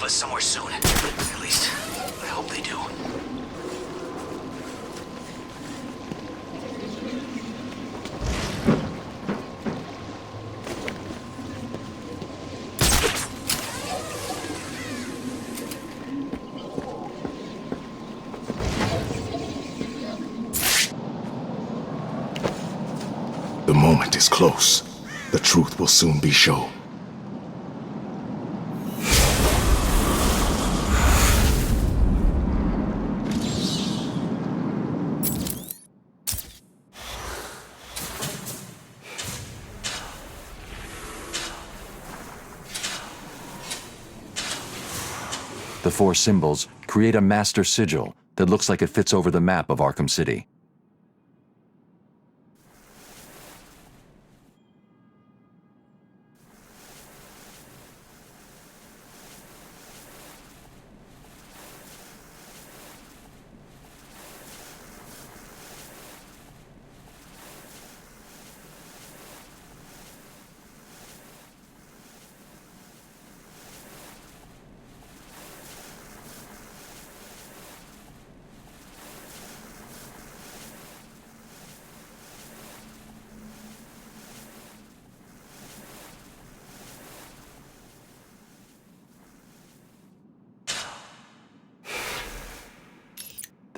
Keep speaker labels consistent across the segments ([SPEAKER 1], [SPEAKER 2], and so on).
[SPEAKER 1] us somewhere soon. At least, I hope they do.
[SPEAKER 2] The moment is close. The truth will soon be shown.
[SPEAKER 3] The four symbols create a master sigil that looks like it fits over the map of Arkham City.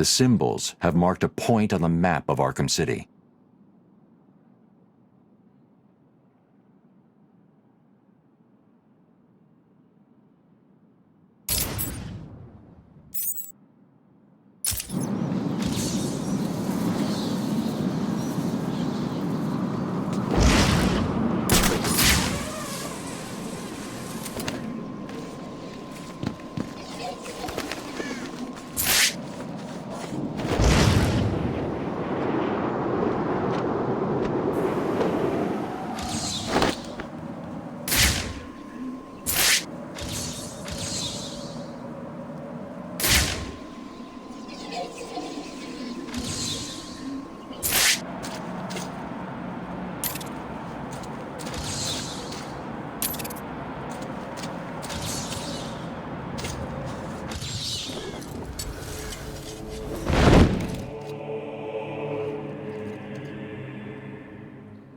[SPEAKER 3] The symbols have marked a point on the map of Arkham City.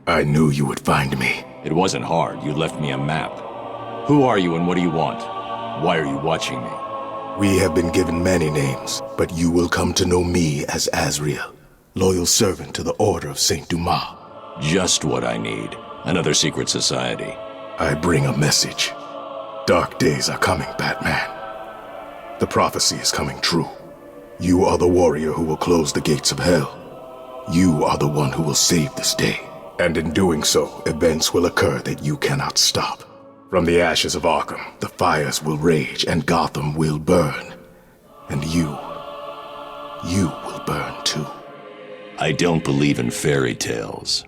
[SPEAKER 2] I knew you would find me.
[SPEAKER 4] It wasn't hard. You left me a map. Who are you and what do you want? Why are you watching me?
[SPEAKER 2] We have been given many names, but you will come to know me as Azrael, loyal servant to the Order of Saint Dumas.
[SPEAKER 4] Just what I need. Another secret society.
[SPEAKER 2] I bring a message. Dark days are coming, Batman. The prophecy is coming true. You are the warrior who will close the gates of hell. You are the one who will save this day. And in doing so, events will occur that you cannot stop. From the ashes of Arkham, the fires will rage and Gotham will burn. And you will burn too.
[SPEAKER 4] I don't believe in fairy tales.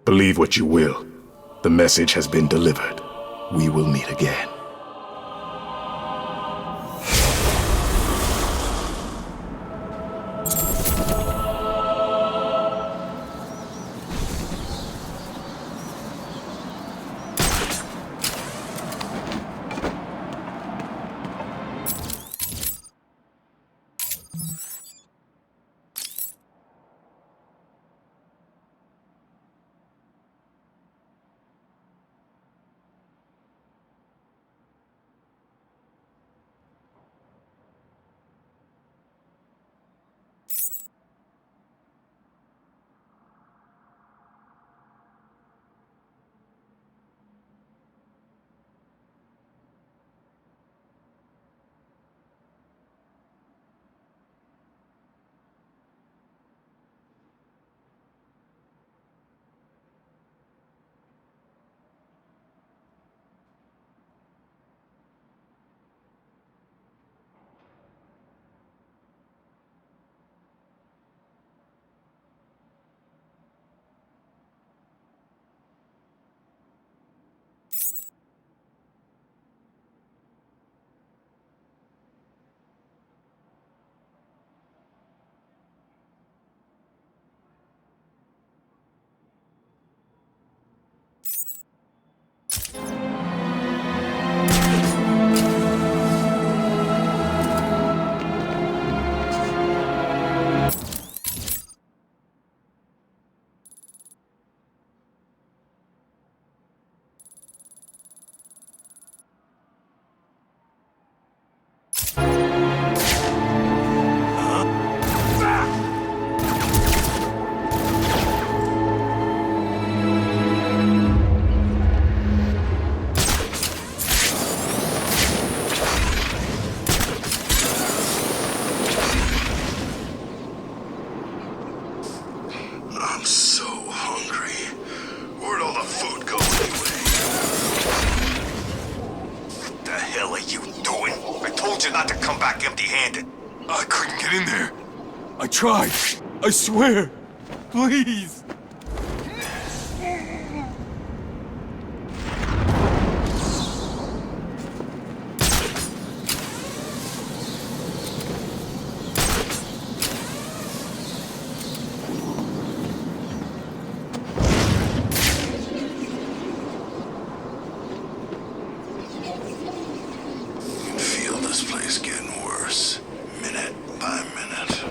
[SPEAKER 2] Believe what you will. The message has been delivered. We will meet again. told you not to come back empty-handed.
[SPEAKER 5] I couldn't get in there. I tried. I swear. Please.
[SPEAKER 2] Feel this place getting worse, minute by minute.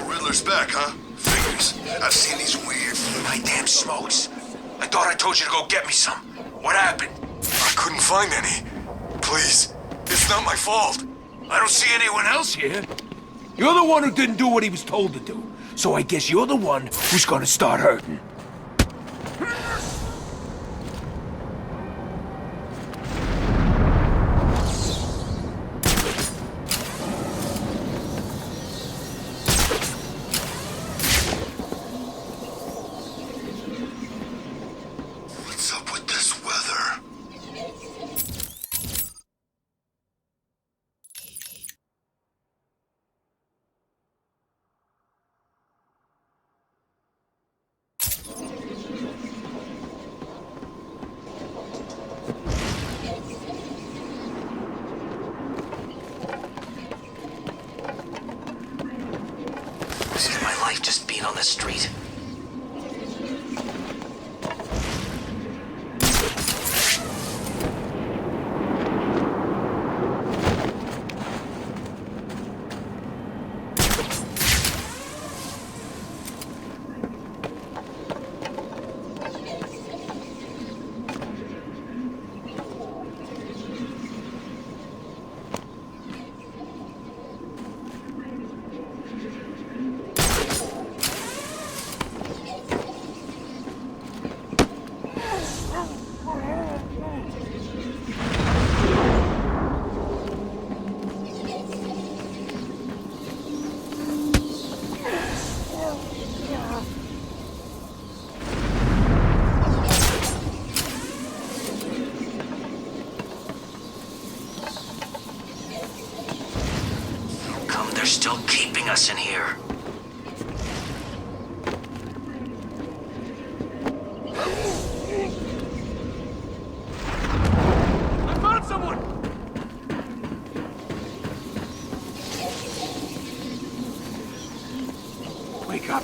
[SPEAKER 2] Riddler's back, huh? Figures. I've seen these weird... My damn smokes. I thought I told you to go get me some. What happened?
[SPEAKER 5] I couldn't find any. Please. It's not my fault.
[SPEAKER 1] I don't see anyone else here. You're the one who didn't do what he was told to do. So I guess you're the one who's gonna start hurting.
[SPEAKER 2] What's up with this weather?
[SPEAKER 1] This is my life just being on the street. How come they're still keeping us in here? I found someone! Wake up!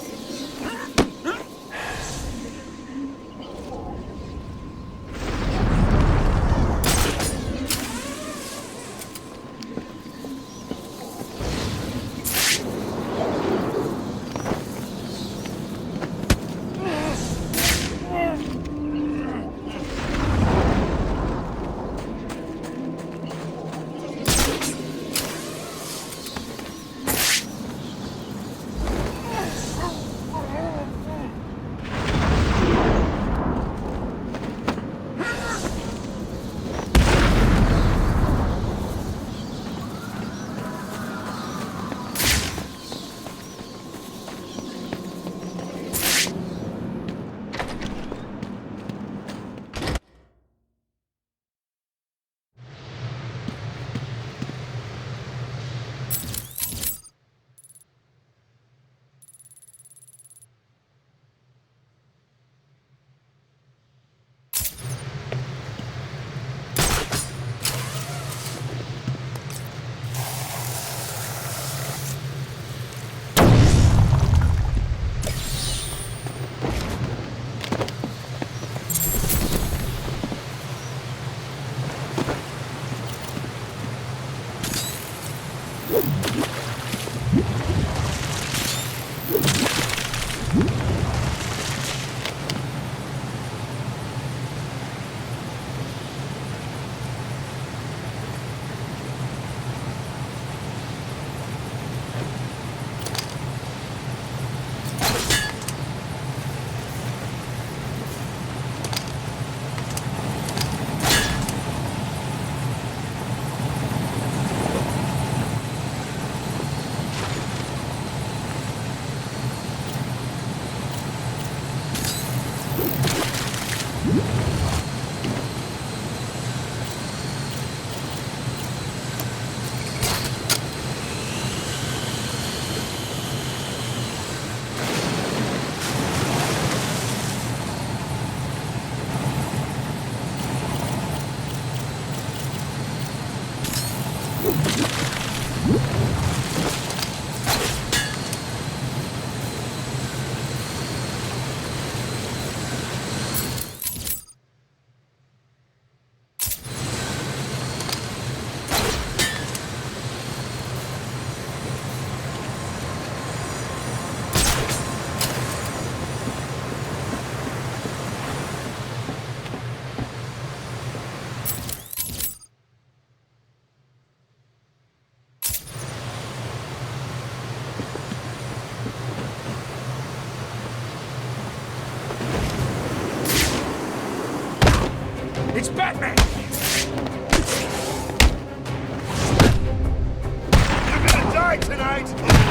[SPEAKER 1] It's Batman!
[SPEAKER 5] You're gonna die tonight!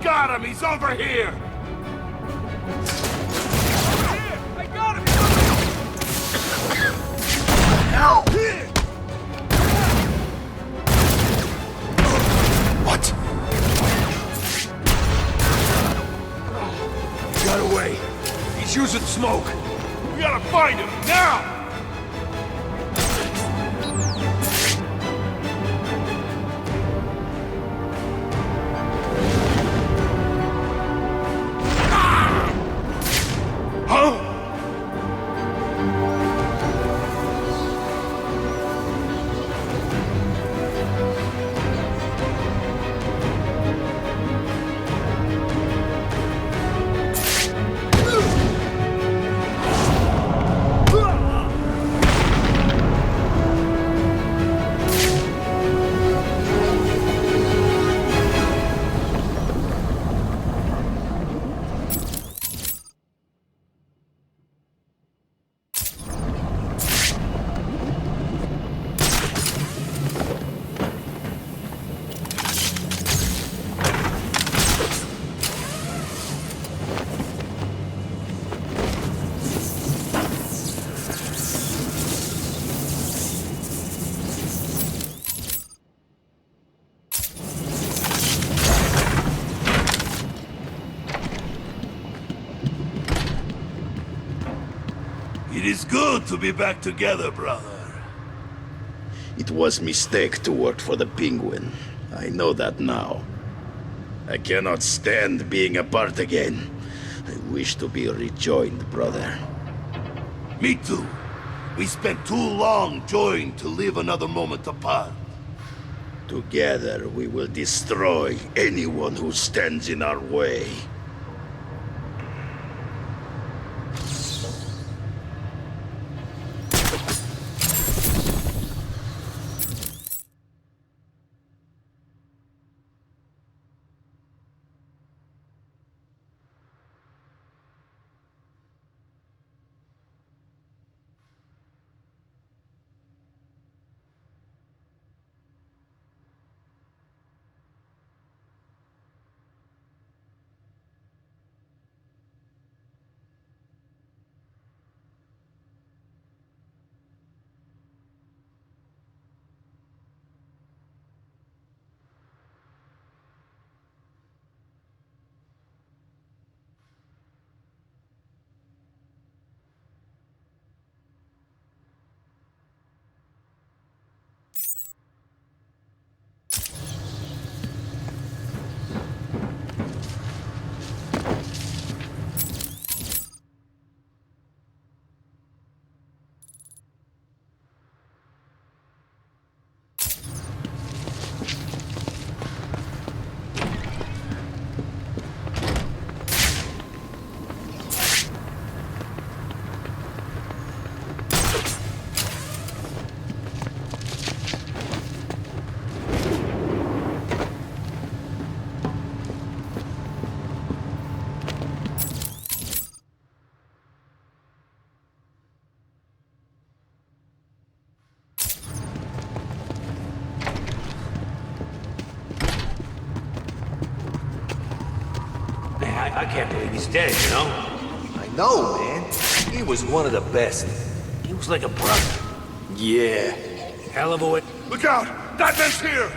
[SPEAKER 1] got him! He's over here! I got him!
[SPEAKER 5] Hell! What?
[SPEAKER 1] He got away. He's using smoke. We gotta find him, now!
[SPEAKER 6] It is good to be back together, brother.
[SPEAKER 7] It was mistake to work for the Penguin. I know that now. I cannot stand being apart again. I wish to be rejoined, brother.
[SPEAKER 6] Me too. We spent too long joined to live another moment apart.
[SPEAKER 7] Together we will destroy anyone who stands in our way.
[SPEAKER 1] I can't believe he's dead, you know? I know, man. He was one of the best. He was like a brother. Yeah. Hell of a way.
[SPEAKER 6] Look out! That man's here!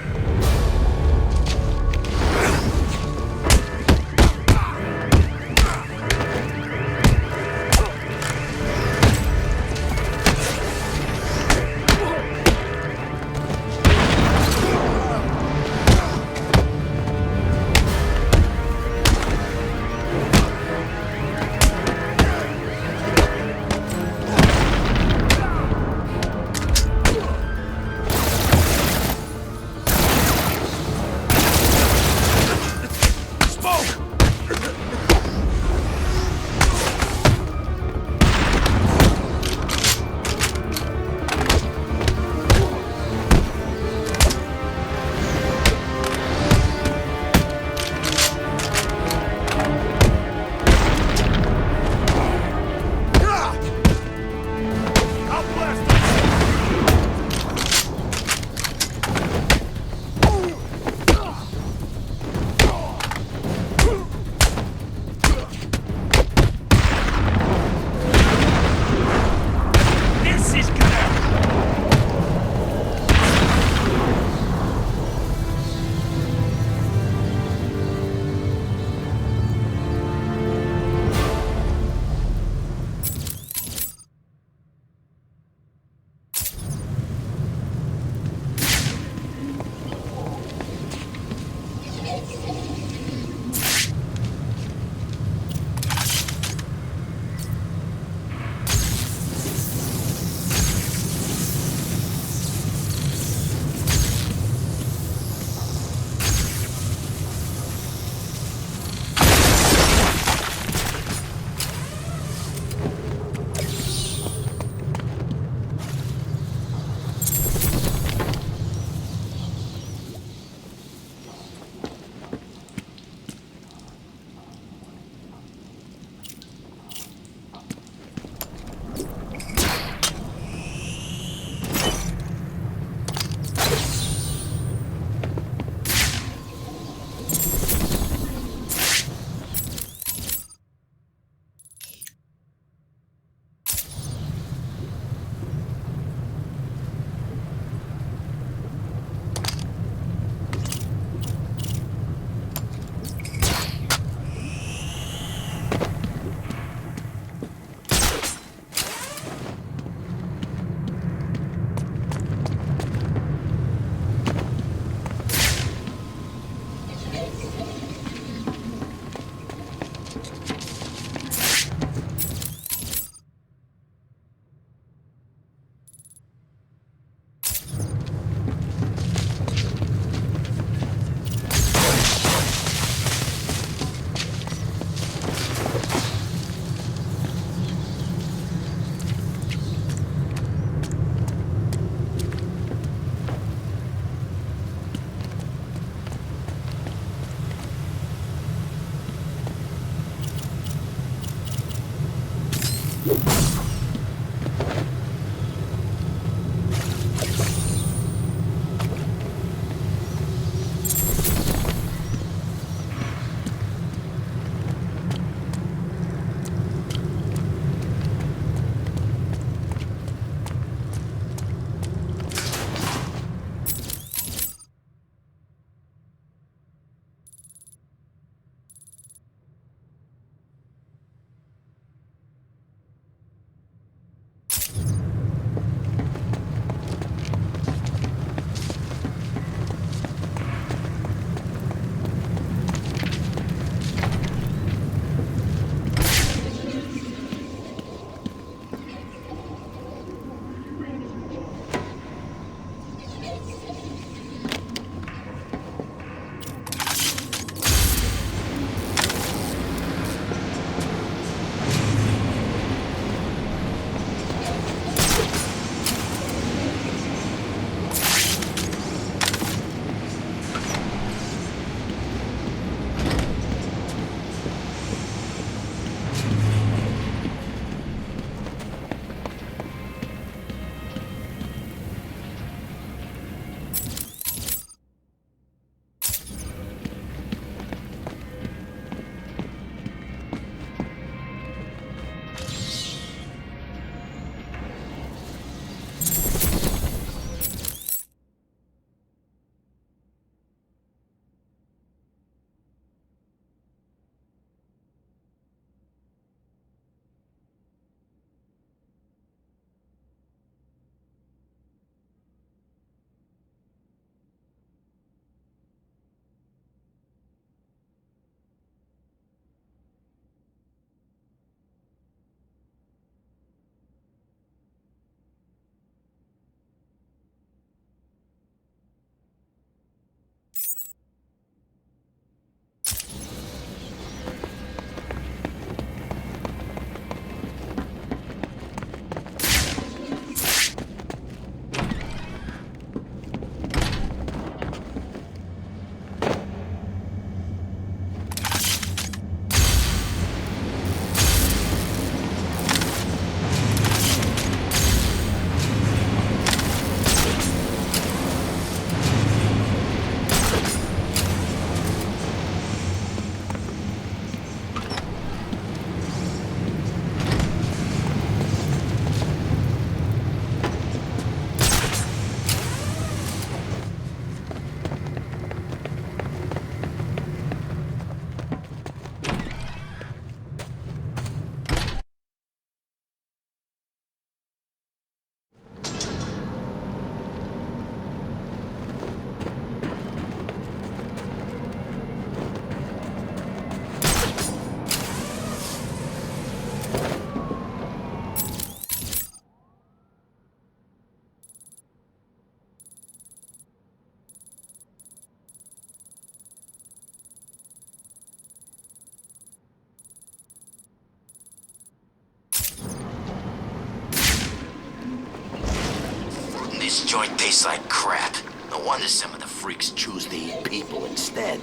[SPEAKER 7] This joint tastes like crap. No wonder some of the freaks choose to eat people instead.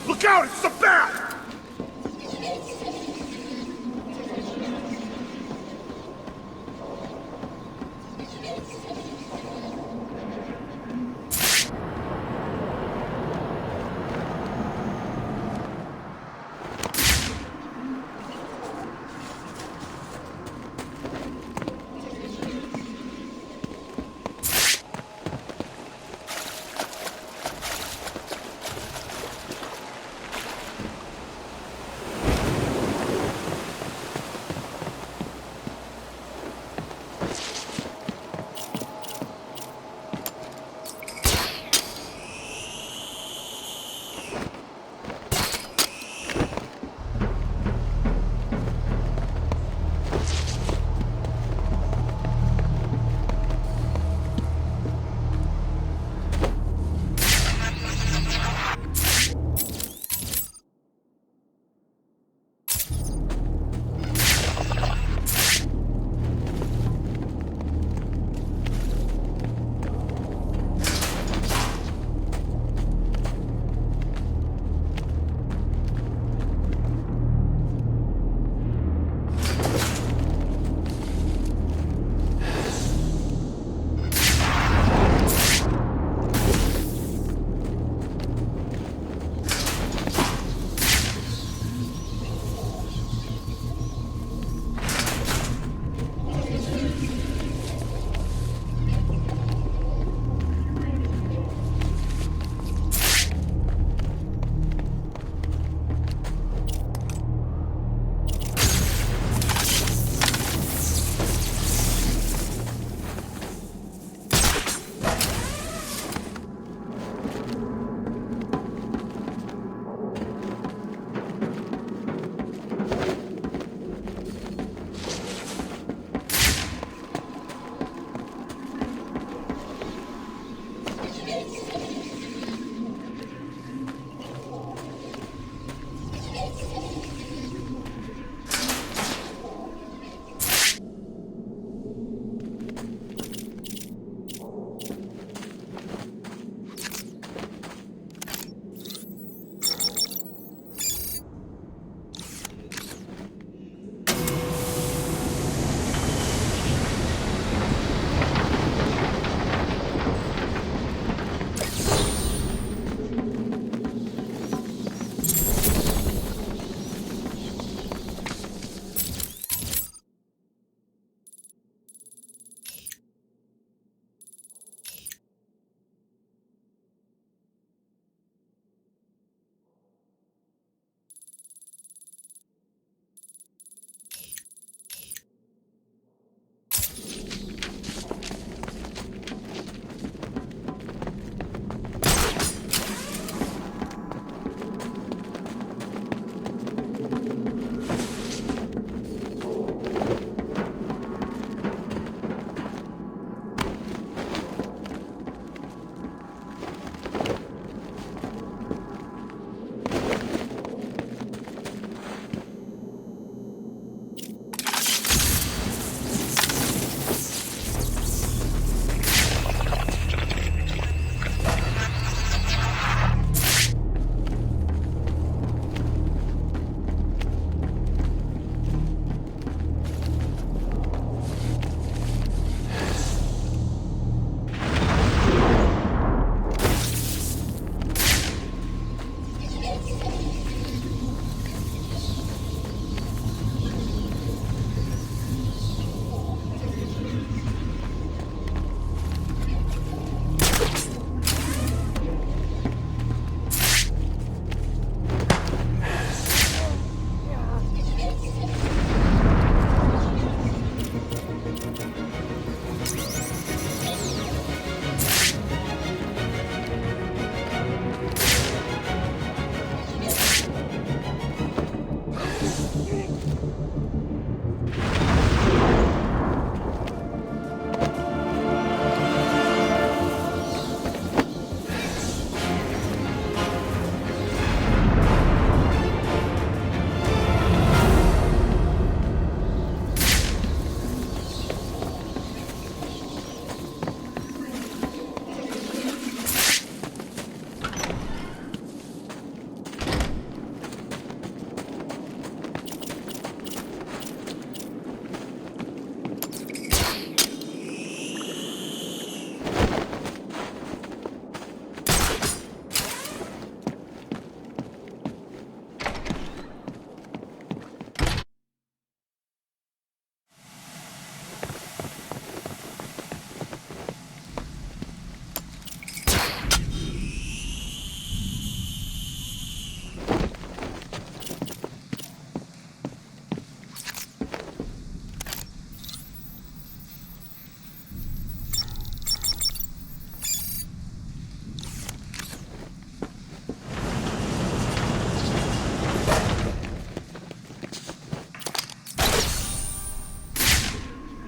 [SPEAKER 6] Look out, it's the bat!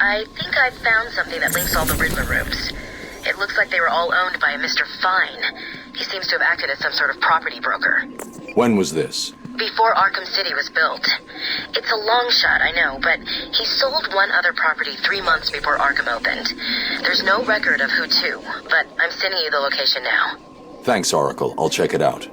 [SPEAKER 8] I think I've found something that links all the Riddler rooms. It looks like they were all owned by a Mr. Fine. He seems to have acted as some sort of property broker.
[SPEAKER 3] When was this?
[SPEAKER 8] Before Arkham City was built. It's a long shot, I know, but he sold one other property 3 months before Arkham opened. There's no record of who to, but I'm sending you the location now.
[SPEAKER 3] Thanks, Oracle. I'll check it out.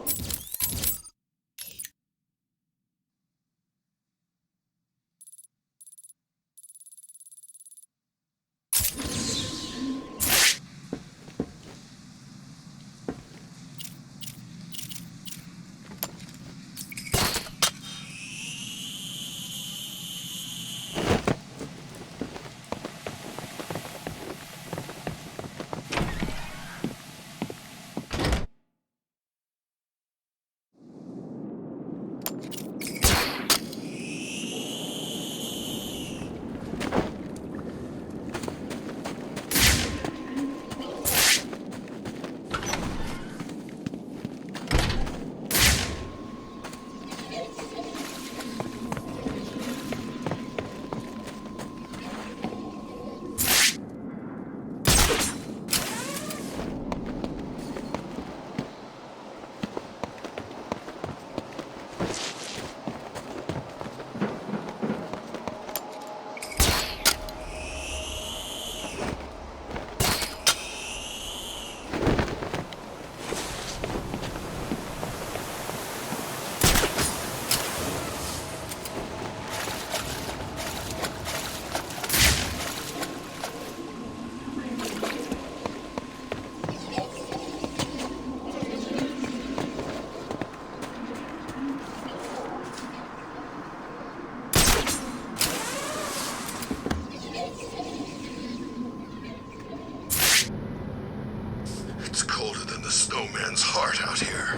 [SPEAKER 2] It's colder than the snowman's heart out here.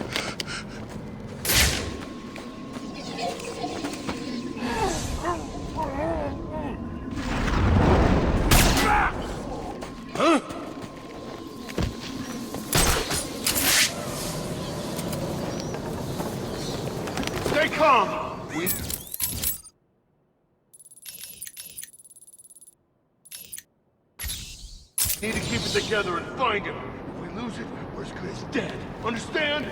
[SPEAKER 6] Huh? Stay calm! Need to keep it together and find him. If we lose it, we're as good as dead. Understand?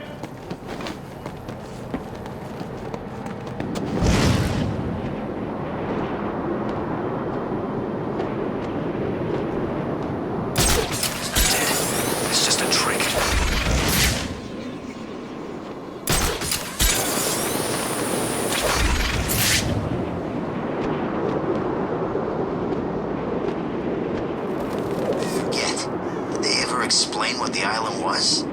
[SPEAKER 1] It's just a trick.
[SPEAKER 9] Did they ever explain what the island was?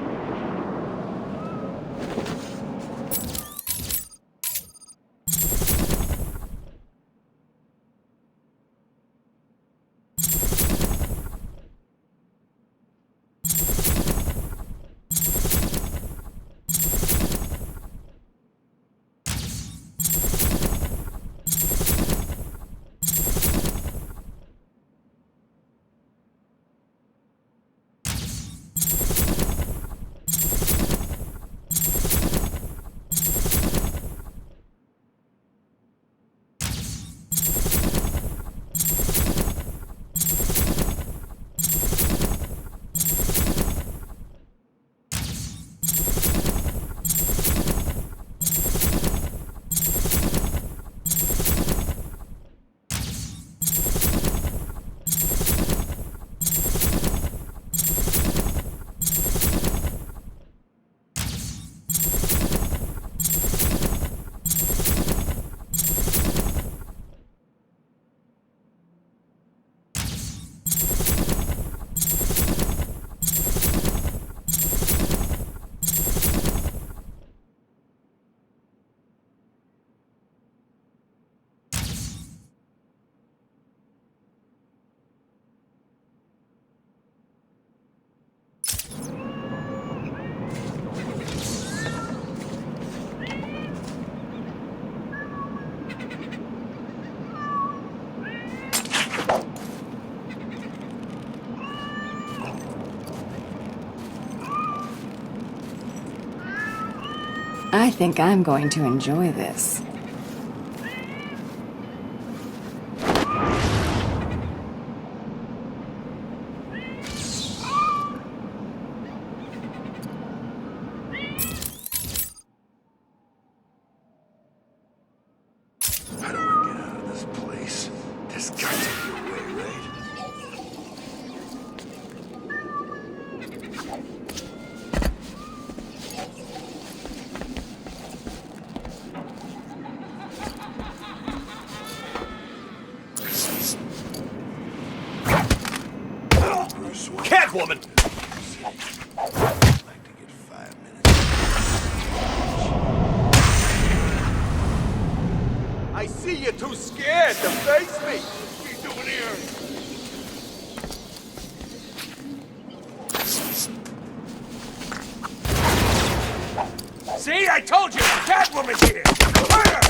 [SPEAKER 10] I think I'm going to enjoy this.
[SPEAKER 1] This got to be a way, right? Catwoman! I'd like to get 5 minutes. I see you're too scared to face me! What are you doing here? See? I told you! Catwoman's here! Fire!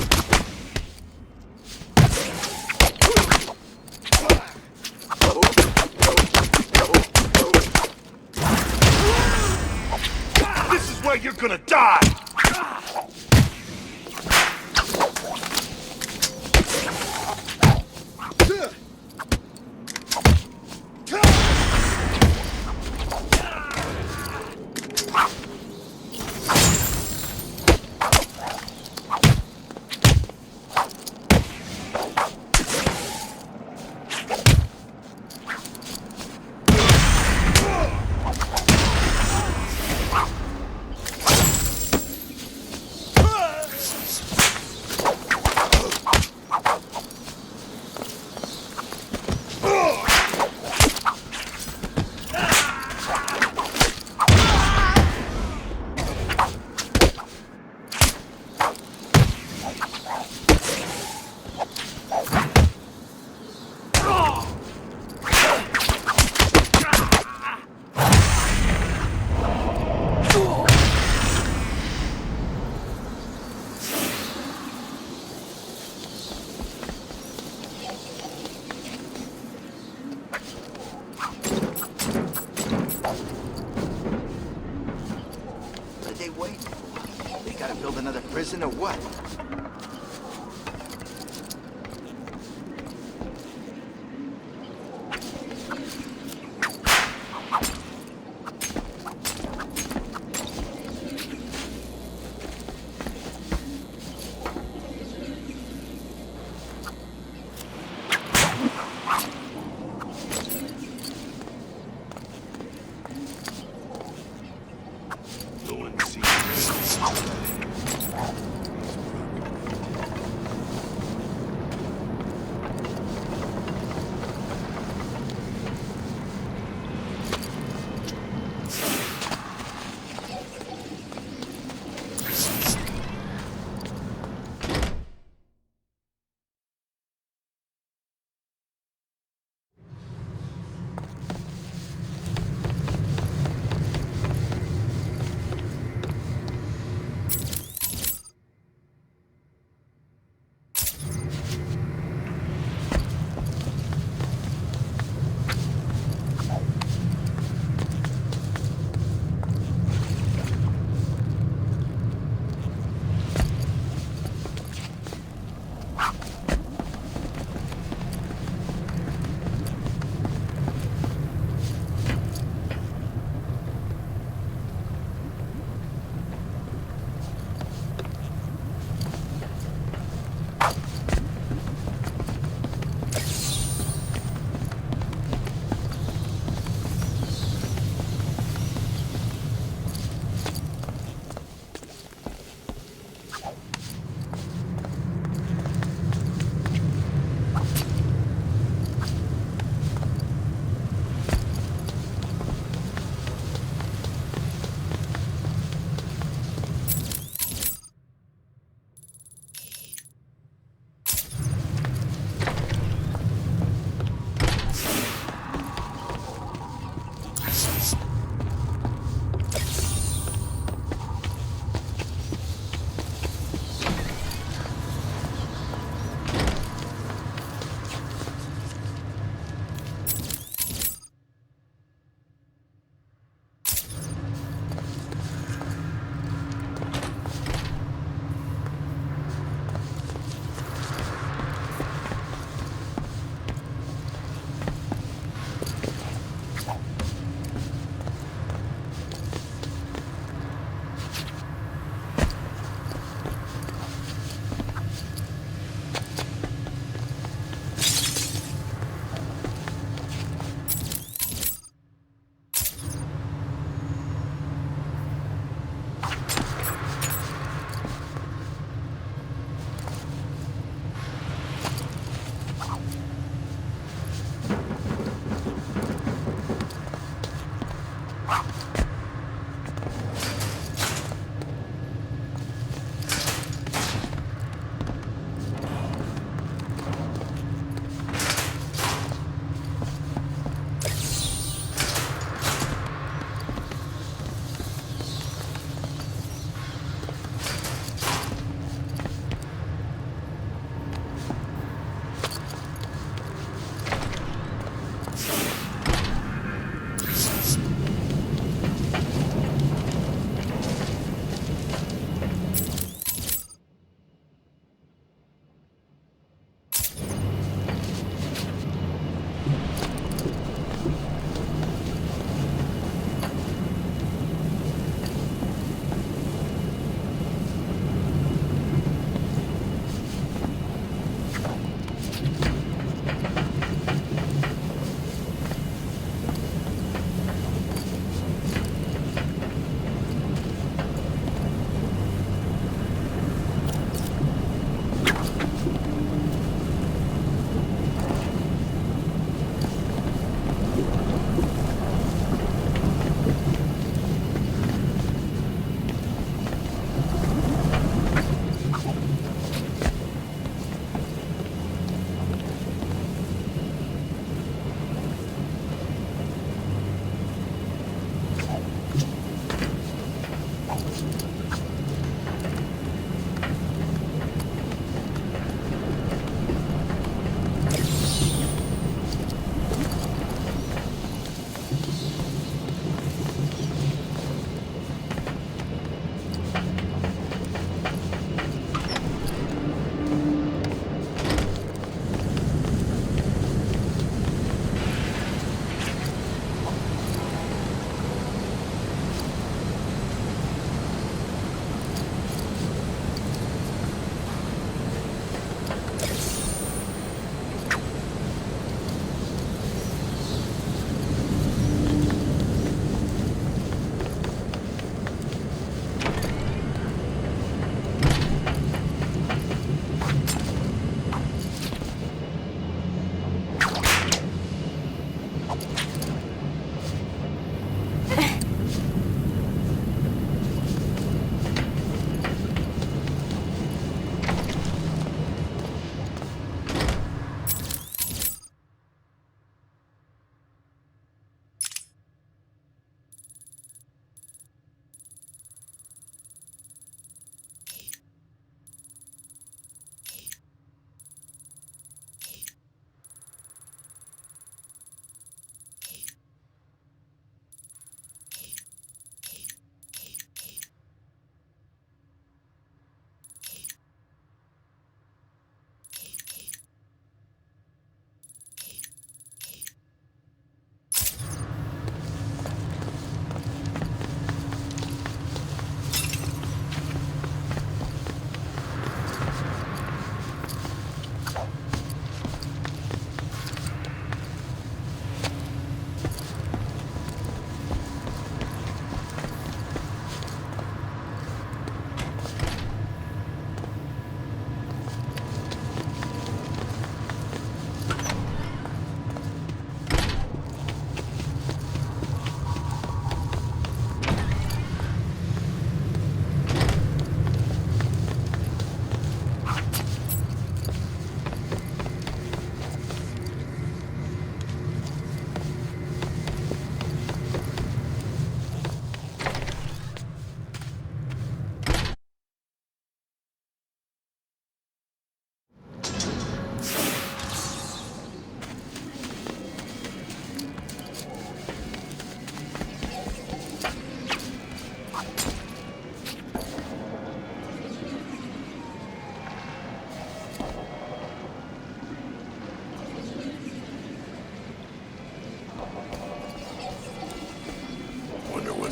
[SPEAKER 1] This is where you're gonna die!
[SPEAKER 9] Or what?
[SPEAKER 6] No one sees this.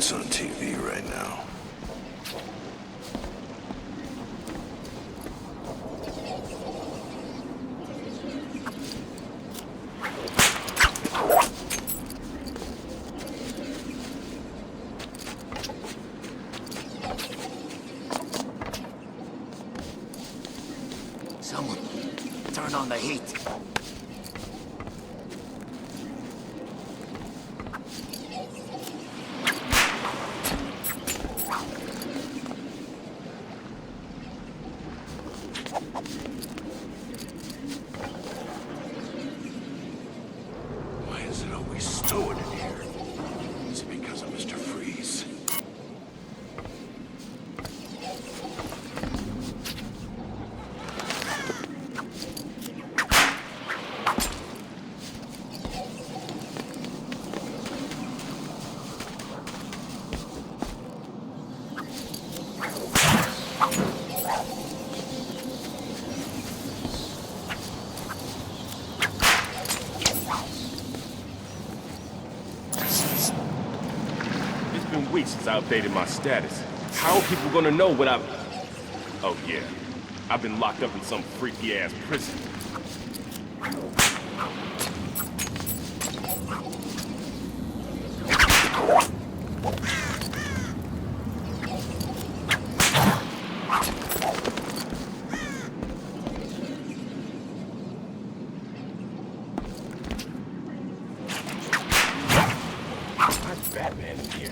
[SPEAKER 1] that's on TV right now?
[SPEAKER 9] Someone, turn on the heat.
[SPEAKER 1] Why is it always stowing in here? Is it because of Mr. Freeze?
[SPEAKER 11] It's been weeks since I updated my status. How are people gonna know what I've... Oh yeah, I've been locked up in some freaky-ass prison. Why's Batman in here?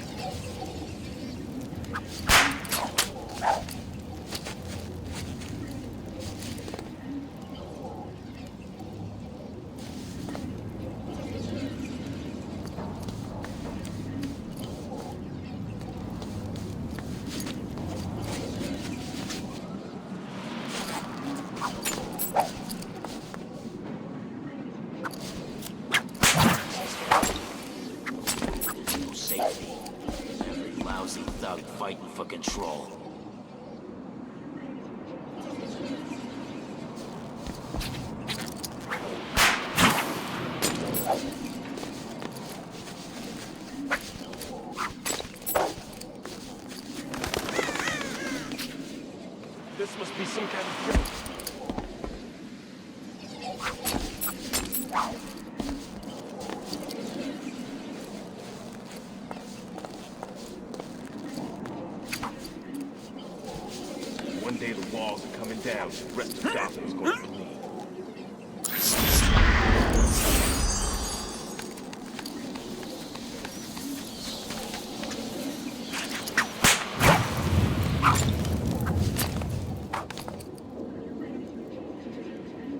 [SPEAKER 9] Safety. Every lousy thug fighting for control.
[SPEAKER 11] This must be some kind of joke. One day the walls are coming down, the rest of Gotham is going to bleed.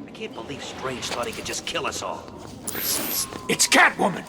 [SPEAKER 1] I can't believe Strange thought he could just kill us all.
[SPEAKER 5] It's Catwoman!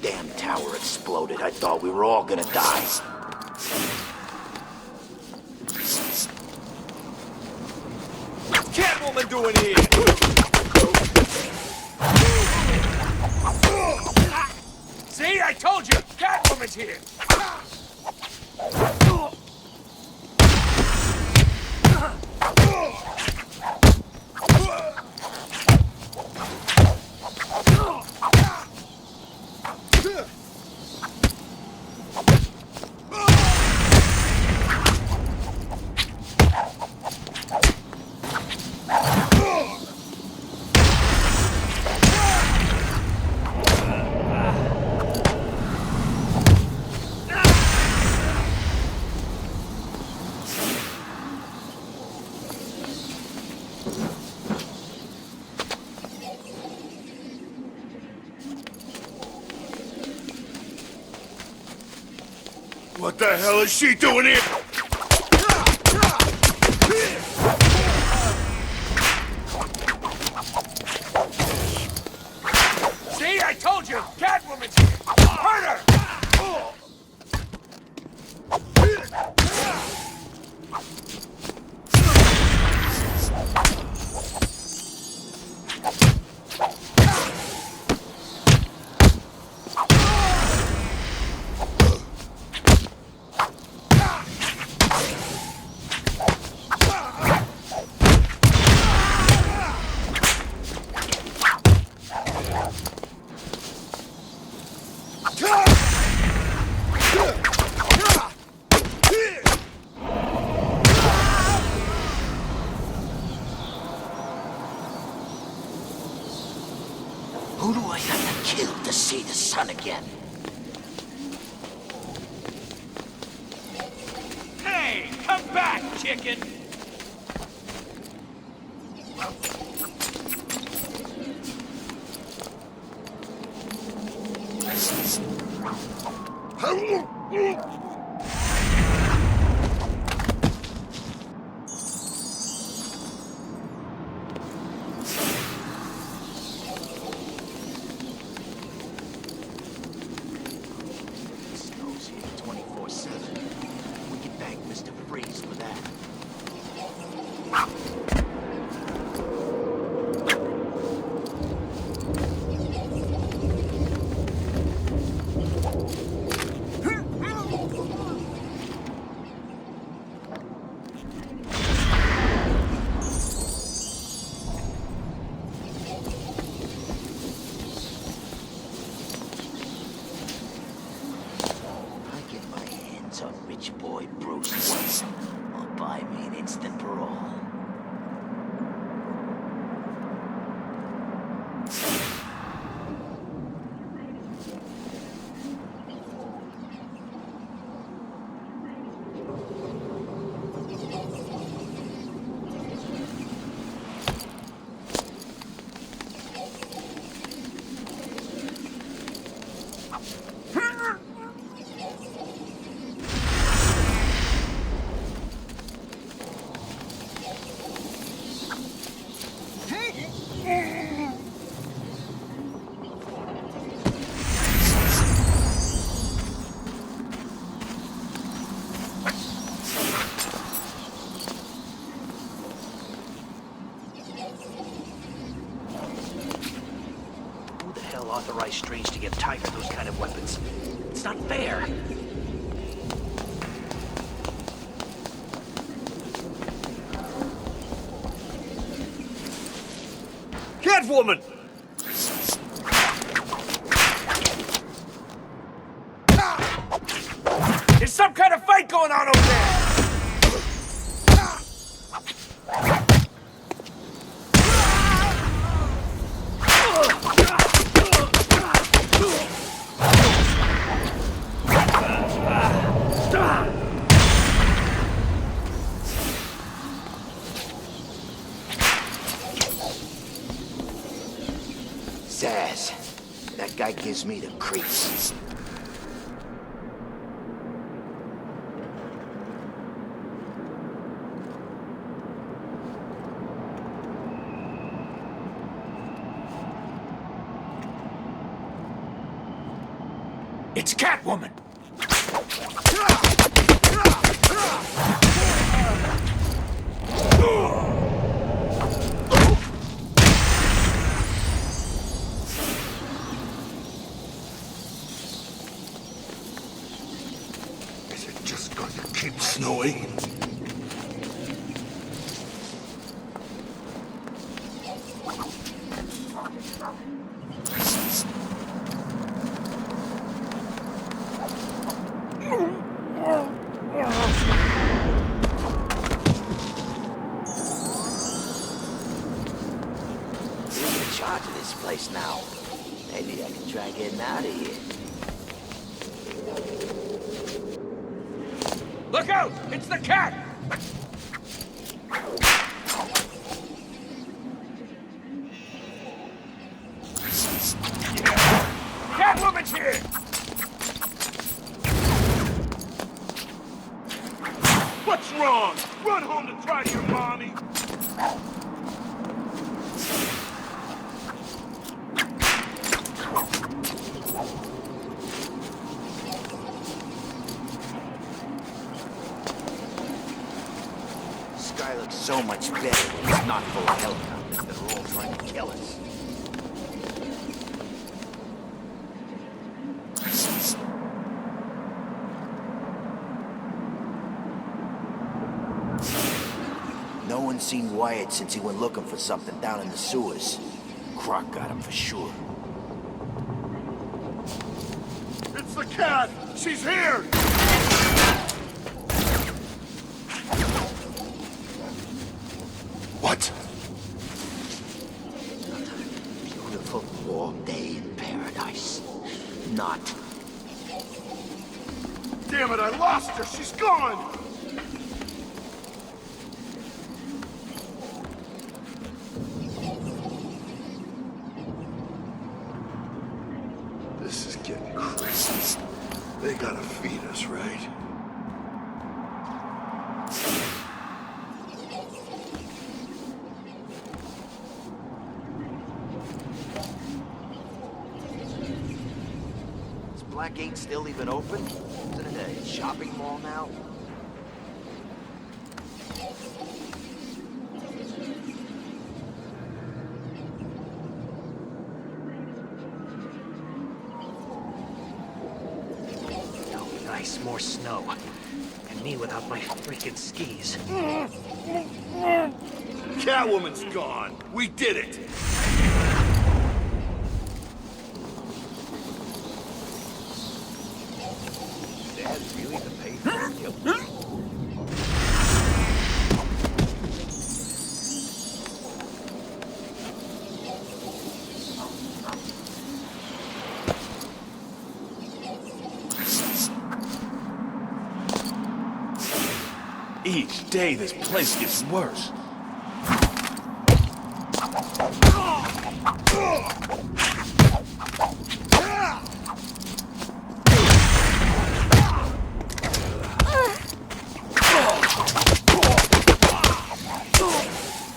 [SPEAKER 7] damn tower exploded, I thought we were all gonna die.
[SPEAKER 1] Catwoman doing here? See, I told you, Catwoman's here.
[SPEAKER 6] What the hell is she doing here?
[SPEAKER 1] See, I told you, Catwoman's here. Hurt her!
[SPEAKER 7] Who do I have to kill to see the sun again?
[SPEAKER 1] Hey, come back, chicken!
[SPEAKER 7] Snow's here 24/7. We can thank Mr. Freeze for that. I get my hands on rich boy Bruce Uэйн. I'll buy me an instant parole. Who the hell authorized Strange to get tied to those kind of weapons? It's not fair.
[SPEAKER 1] Catwoman! There's some kind of fight going on over there!
[SPEAKER 7] Zaz, that guy gives me the creeps.
[SPEAKER 1] It's Catwoman!
[SPEAKER 6] Is it just going to keep snowing?
[SPEAKER 9] Now. Maybe I can try getting out of here.
[SPEAKER 1] Look out! It's the cat! Catwoman's here!
[SPEAKER 11] What's wrong? Run home to cry to your mommy!
[SPEAKER 9] So much better when it's not full of helicopters that are all trying to kill us. No one's seen Wyatt since he went looking for something down in the sewers. Croc got him for sure.
[SPEAKER 6] It's the cat! She's here! What?
[SPEAKER 9] Beautiful warm day in paradise. Not.
[SPEAKER 6] Damn it, I lost her! She's gone! This is getting crazy. They gotta feed us, right?
[SPEAKER 9] Blackgate still even open? Isn't it a shopping mall now?
[SPEAKER 1] Oh, nice, more snow. And me without my freaking skis.
[SPEAKER 6] Catwoman's gone! We did it!
[SPEAKER 11] Each day, this place gets worse.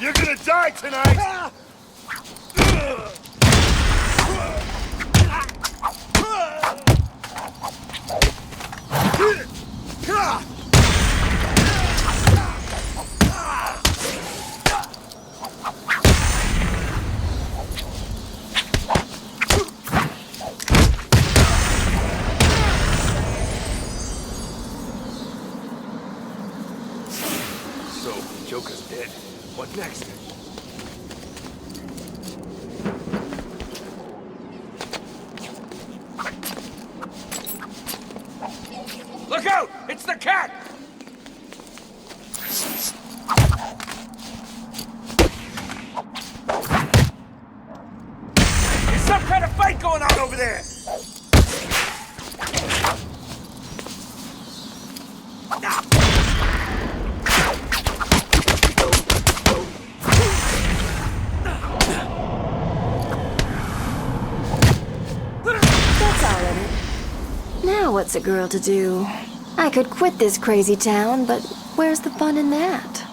[SPEAKER 6] You're gonna die tonight!
[SPEAKER 1] So, Joker's dead. What next? Look out! It's the cat! There's some kind of fight going on over there!
[SPEAKER 10] Now what's a girl to do? I could quit this crazy town, but where's the fun in that?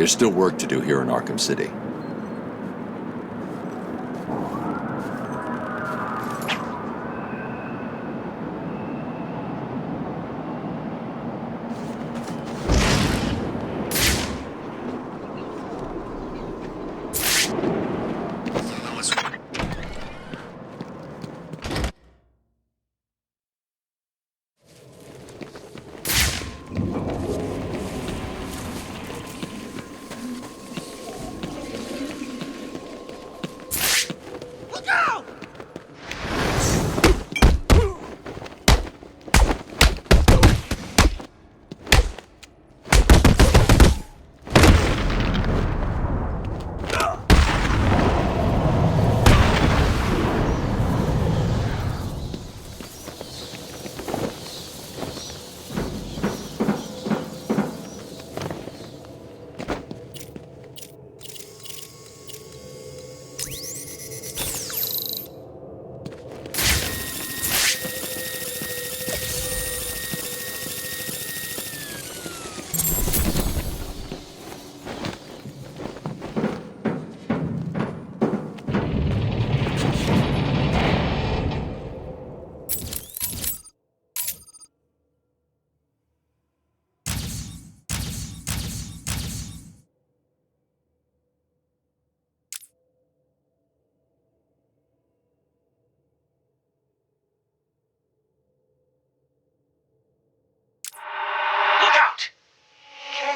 [SPEAKER 3] There's still work to do here in Arkham City.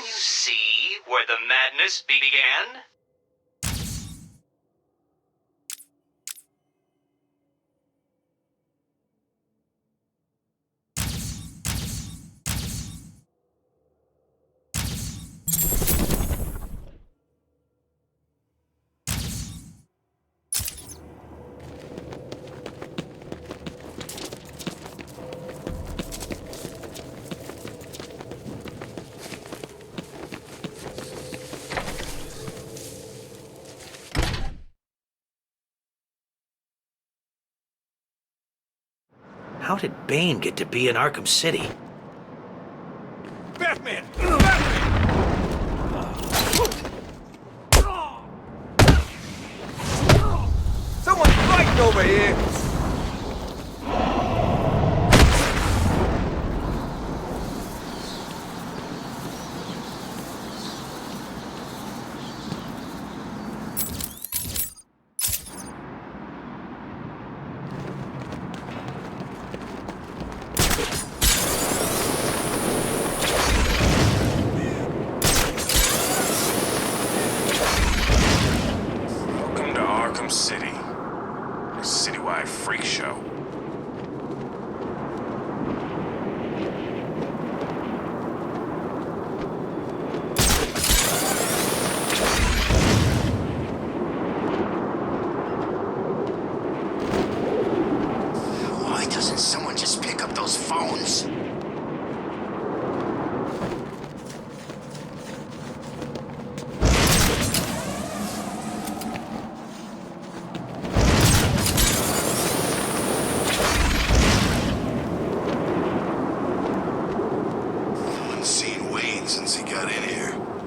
[SPEAKER 1] See where the madness began? How did Bane get to be in Arkham City?
[SPEAKER 5] Batman! Batman! Someone's fighting over here!
[SPEAKER 12] City. A citywide freak show.
[SPEAKER 9] Why doesn't someone just pick up those phones?
[SPEAKER 6] Since he got in here.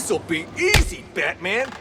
[SPEAKER 1] This'll be easy, Batman.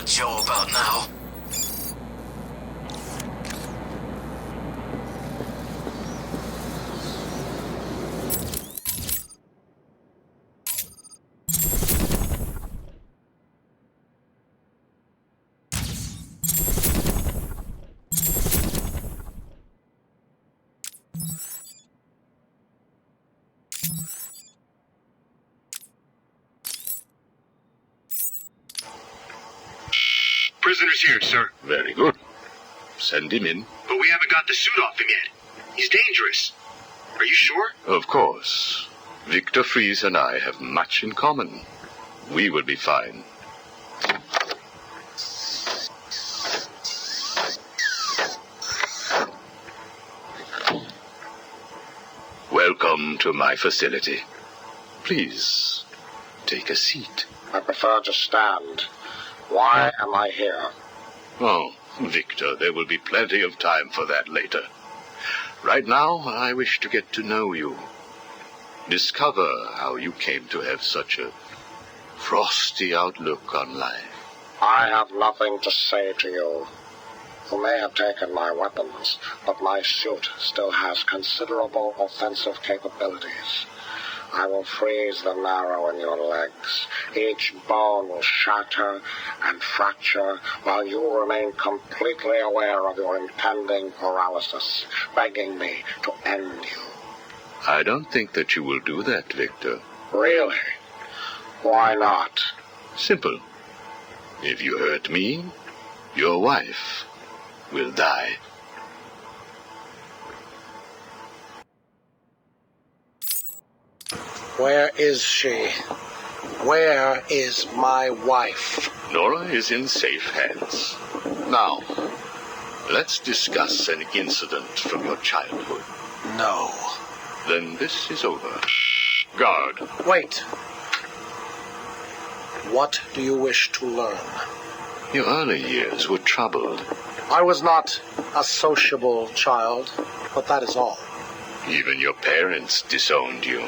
[SPEAKER 9] Joe about now.
[SPEAKER 13] Prisoner's here, sir.
[SPEAKER 7] Very good. Send him in.
[SPEAKER 13] But we haven't got the suit off him yet. He's dangerous. Are you sure?
[SPEAKER 7] Of course. Victor Fries and I have much in common. We will be fine. Welcome to my facility. Please, take a seat.
[SPEAKER 14] I prefer to stand. Why am I here?
[SPEAKER 7] Oh, Victor, there will be plenty of time for that later. Right now, I wish to get to know you. Discover how you came to have such a frosty outlook on life.
[SPEAKER 14] I have nothing to say to you. You may have taken my weapons, but my suit still has considerable offensive capabilities. I will freeze the marrow in your legs. Each bone will shatter and fracture while you remain completely aware of your impending paralysis, begging me to end you.
[SPEAKER 7] I don't think that you will do that, Victor.
[SPEAKER 14] Really? Why not?
[SPEAKER 7] Simple. If you hurt me, your wife will die.
[SPEAKER 14] Where is she? Where is my wife?
[SPEAKER 7] Nora is in safe hands. Now, let's discuss an incident from your childhood.
[SPEAKER 14] No.
[SPEAKER 7] Then this is over. Guard.
[SPEAKER 14] Wait. What do you wish to learn?
[SPEAKER 7] Your early years were troubled.
[SPEAKER 14] I was not a sociable child, but that is all.
[SPEAKER 7] Even your parents disowned you.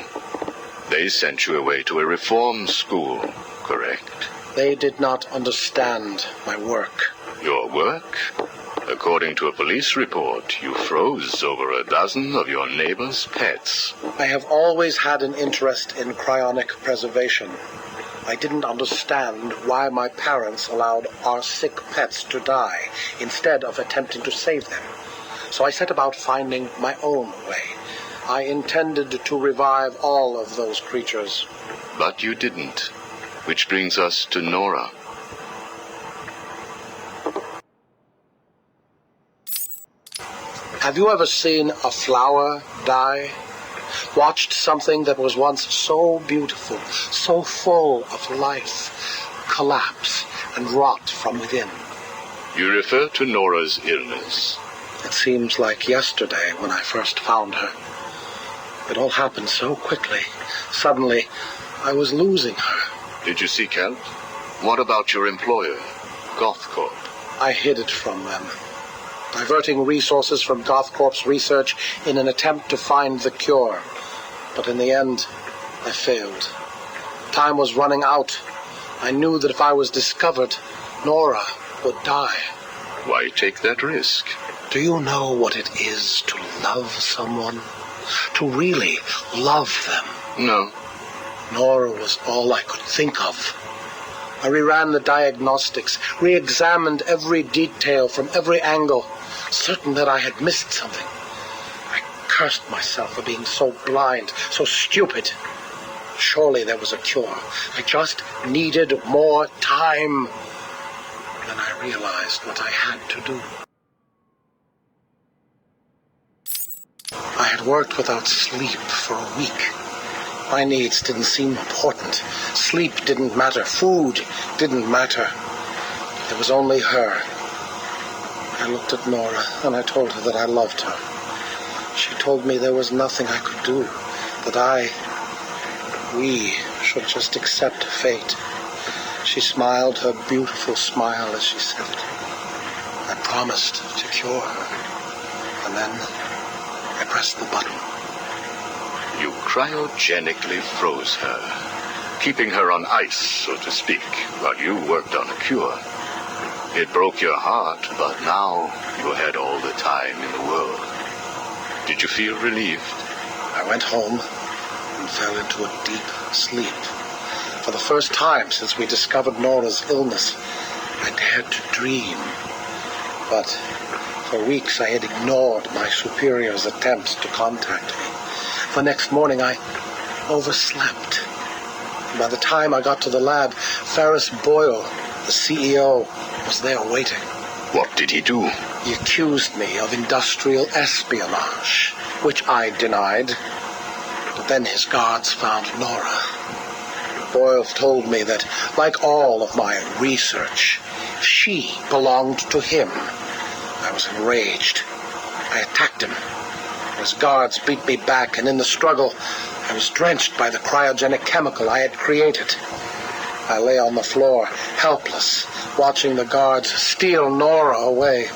[SPEAKER 7] They sent you away to a reform school, correct?
[SPEAKER 14] They did not understand my work.
[SPEAKER 7] Your work? According to a police report, you froze over a dozen of your neighbor's pets.
[SPEAKER 14] I have always had an interest in cryonic preservation. I didn't understand why my parents allowed our sick pets to die instead of attempting to save them. So I set about finding my own way. I intended to revive all of those creatures.
[SPEAKER 7] But you didn't. Which brings us to Nora.
[SPEAKER 14] Have you ever seen a flower die? Watched something that was once so beautiful, so full of life, collapse and rot from within?
[SPEAKER 7] You refer to Nora's illness.
[SPEAKER 14] It seems like yesterday when I first found her. It all happened so quickly. Suddenly, I was losing her.
[SPEAKER 7] Did you seek help? What about your employer, GothCorp?
[SPEAKER 14] I hid it from them, diverting resources from GothCorp's research in an attempt to find the cure.
[SPEAKER 15] But in the end, I failed. Time was running out. I knew that if I was discovered, Nora would die.
[SPEAKER 16] Why take that risk?
[SPEAKER 15] Do you know what it is to love someone? To really love them?
[SPEAKER 16] No.
[SPEAKER 15] Nora was all I could think of. I reran the diagnostics, re-examined every detail from every angle, certain that I had missed something. I cursed myself for being so blind, so stupid. Surely there was a cure. I just needed more time. Then I realized what I had to do. I had worked without sleep for a week. My needs didn't seem important. Sleep didn't matter. Food didn't matter. There was only her. I looked at Nora and I told her that I loved her. She told me there was nothing I could do, that we should just accept fate. She smiled her beautiful smile as she said it. I promised to cure her. And then I pressed the button.
[SPEAKER 16] You cryogenically froze her, keeping her on ice, so to speak, while you worked on a cure. It broke your heart, but now you had all the time in the world. Did you feel relieved?
[SPEAKER 15] I went home and fell into a deep sleep. For the first time since we discovered Nora's illness, I dared to dream. But for weeks I had ignored my superior's attempts to contact me. The next morning I overslept. By the time I got to the lab, Ferris Boyle, the CEO, was there waiting.
[SPEAKER 16] What did he do?
[SPEAKER 15] He accused me of industrial espionage, which I denied. But then his guards found Nora. Boyle told me that, like all of my research, she belonged to him. I was enraged. I attacked him. His guards beat me back, and in the struggle, I was drenched by the cryogenic chemical I had created. I lay on the floor, helpless, watching the guards steal Nora away.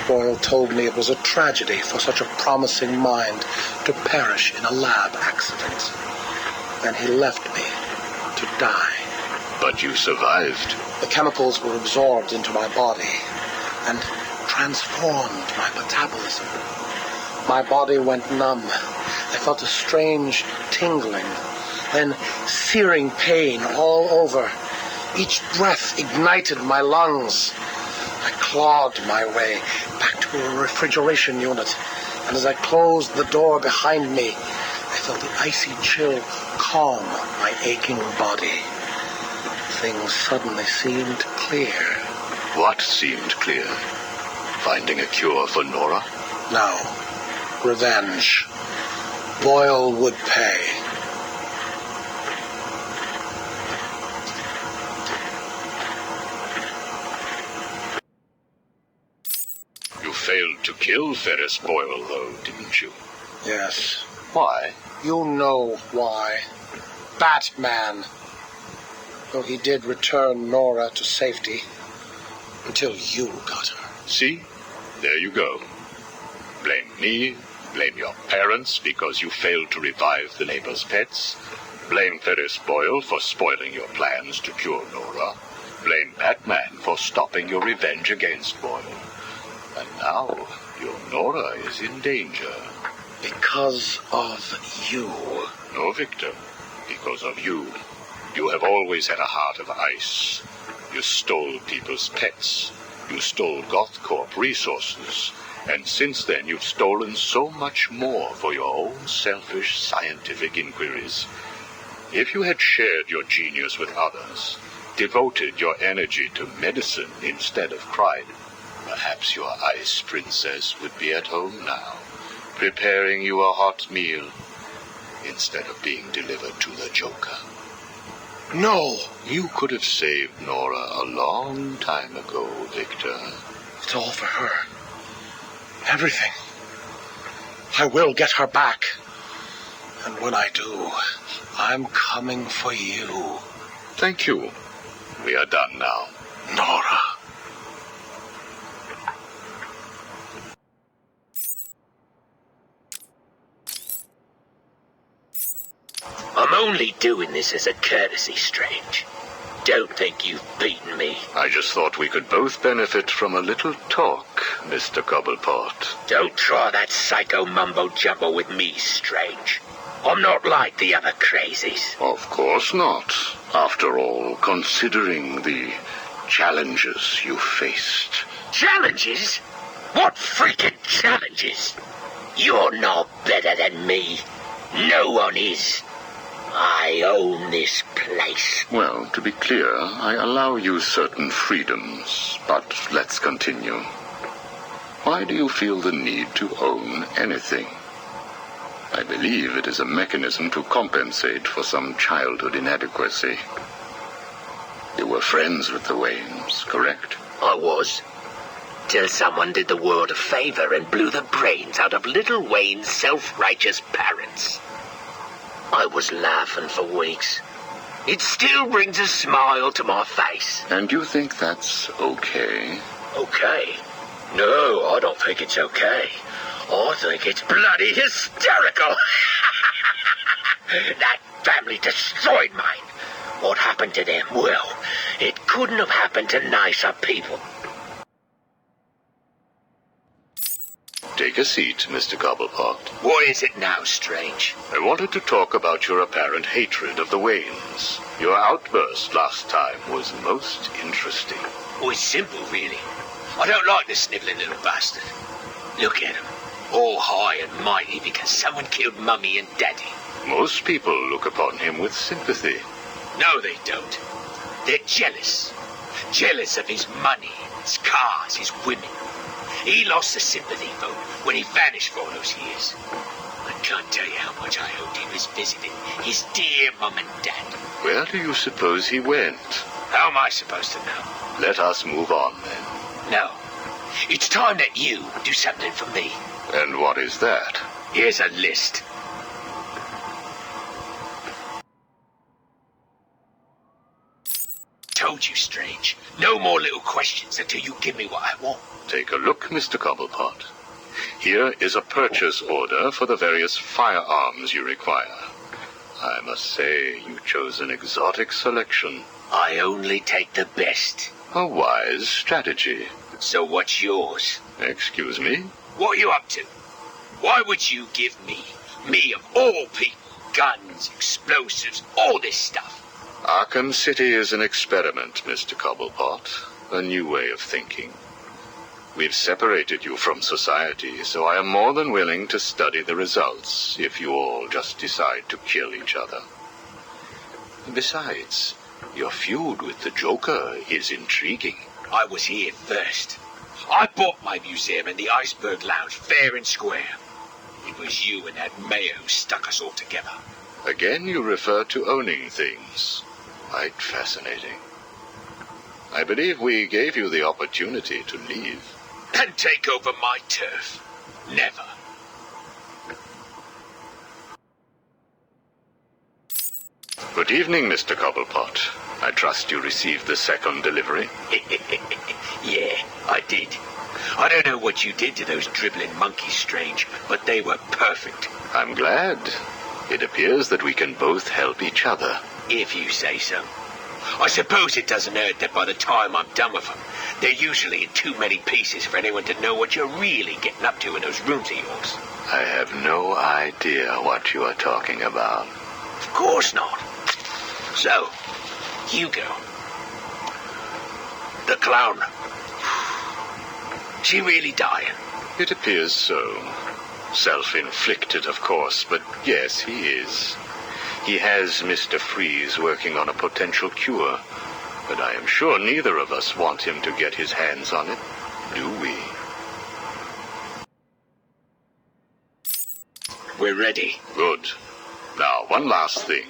[SPEAKER 15] Boyle told me it was a tragedy for such a promising mind to perish in a lab accident. Then he left me to die.
[SPEAKER 16] But you survived.
[SPEAKER 15] The chemicals were absorbed into my body and transformed my metabolism. My body went numb. I felt a strange tingling, then searing pain all over. Each breath ignited my lungs. I clawed my way back to a refrigeration unit, and as I closed the door behind me, I felt the icy chill calm my aching body. Things suddenly seemed clear.
[SPEAKER 16] What seemed clear? Finding a cure for Nora?
[SPEAKER 15] No. Revenge. Boyle would pay.
[SPEAKER 16] You failed to kill Ferris Boyle, though, didn't you?
[SPEAKER 15] Yes.
[SPEAKER 16] Why?
[SPEAKER 15] You know why. Batman. Though he did return Nora to safety, until you got her.
[SPEAKER 16] See? There you go. Blame me, blame your parents because you failed to revive the neighbor's pets, blame Ferris Boyle for spoiling your plans to cure Nora, blame Batman for stopping your revenge against Boyle. And now, your Nora is in danger.
[SPEAKER 15] Because of you.
[SPEAKER 16] No, Victor. Because of you. You have always had a heart of ice. You stole people's pets. You stole GothCorp resources. And since then, you've stolen so much more for your own selfish scientific inquiries. If you had shared your genius with others, devoted your energy to medicine instead of crime, perhaps your ice princess would be at home now, preparing you a hot meal, instead of being delivered to the Joker.
[SPEAKER 15] No!
[SPEAKER 16] You could have saved Nora a long time ago, Victor.
[SPEAKER 15] It's all for her. Everything. I will get her back. And when I do, I'm coming for you.
[SPEAKER 16] Thank you. We are done now.
[SPEAKER 15] Nora.
[SPEAKER 17] only doing this as a courtesy, Strange. Don't think you've beaten me.
[SPEAKER 16] I just thought we could both benefit from a little talk, Mr. Cobblepot.
[SPEAKER 17] Don't try that psycho mumbo-jumbo with me, Strange. I'm not like the other crazies.
[SPEAKER 16] Of course not. After all, considering the challenges you faced.
[SPEAKER 17] Challenges? What freaking challenges? You're no better than me. No one is. I own this place.
[SPEAKER 16] Well, to be clear, I allow you certain freedoms, but let's continue. Why do you feel the need to own anything? I believe it is a mechanism to compensate for some childhood inadequacy. You were friends with the Waynes, correct?
[SPEAKER 17] I was. Till someone did the world a favor and blew the brains out of little Wayne's self-righteous parents. I was laughing for weeks. It still brings a smile to my face.
[SPEAKER 16] And you think that's okay?
[SPEAKER 17] Okay? No, I don't think it's okay. I think it's bloody hysterical. That family destroyed mine. What happened to them? Well, it couldn't have happened to nicer people.
[SPEAKER 16] Take a seat, Mr. Cobblepot.
[SPEAKER 17] What is it now, Strange?
[SPEAKER 16] I wanted to talk about your apparent hatred of the Waynes. Your outburst last time was most interesting.
[SPEAKER 17] Oh, it's simple, really. I don't like the snivelling little bastard. Look at him. All high and mighty because someone killed Mummy and Daddy.
[SPEAKER 16] Most people look upon him with sympathy.
[SPEAKER 17] No, they don't. They're jealous. Jealous of his money, his cars, his women. He lost the sympathy vote when he vanished for all those years. I can't tell you how much I hoped he was visiting his dear Mum and Dad.
[SPEAKER 16] Where do you suppose he went?
[SPEAKER 17] How am I supposed to know?
[SPEAKER 16] Let us move on, then.
[SPEAKER 17] No. It's time that you do something for me.
[SPEAKER 16] And what is that?
[SPEAKER 17] Here's a list. Told you, Strange. No more little questions until you give me what I want.
[SPEAKER 16] Take a look, Mr. Cobblepot. Here is a purchase order for the various firearms you require. I must say, you chose an exotic selection.
[SPEAKER 17] I only take the best.
[SPEAKER 16] A wise strategy.
[SPEAKER 17] So what's yours?
[SPEAKER 16] Excuse me?
[SPEAKER 17] What are you up to? Why would you give me of all people, guns, explosives, all this stuff?
[SPEAKER 16] Arkham City is an experiment, Mr. Cobblepot. A new way of thinking. We've separated you from society, so I am more than willing to study the results if you all just decide to kill each other. Besides, your feud with the Joker is intriguing.
[SPEAKER 17] I was here first. I bought my museum in the Iceberg Lounge fair and square. It was you and that mayor who stuck us all together.
[SPEAKER 16] Again, you refer to owning things. Quite fascinating. I believe we gave you the opportunity to leave.
[SPEAKER 17] And take over my turf. Never.
[SPEAKER 16] Good evening, Mr. Cobblepot. I trust you received the second delivery.
[SPEAKER 17] Yeah, I did. I don't know what you did to those dribbling monkeys, Strange, but they were perfect.
[SPEAKER 16] I'm glad. It appears that we can both help each other.
[SPEAKER 17] If you say so. I suppose it doesn't hurt that by the time I'm done with them, they're usually in too many pieces for anyone to know what you're really getting up to in those rooms of yours.
[SPEAKER 16] I have no idea what you are talking about.
[SPEAKER 17] Of course not. So, Hьюго. The clown. She really dying?
[SPEAKER 16] It appears so. Self-inflicted, of course, but yes, he is. He has Mr. Freeze working on a potential cure, but I am sure neither of us want him to get his hands on it, do we?
[SPEAKER 17] We're ready.
[SPEAKER 16] Good. Now, one last thing.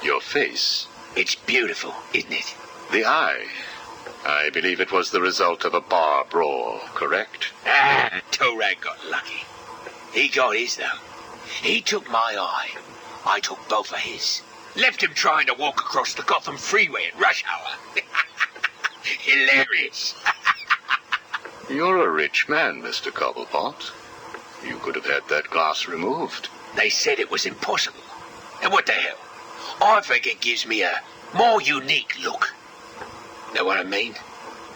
[SPEAKER 16] Your face.
[SPEAKER 17] It's beautiful, isn't it?
[SPEAKER 16] The eye. I believe it was the result of a bar brawl, correct?
[SPEAKER 17] Torag got lucky. He got his, though. He took my eye. I took both of his. Left him trying to walk across the Gotham freeway at rush hour. Hilarious.
[SPEAKER 16] You're a rich man, Mr. Cobblepot. You could have had that glass removed.
[SPEAKER 17] They said it was impossible. And what the hell? I think it gives me a more unique look. Know what I mean?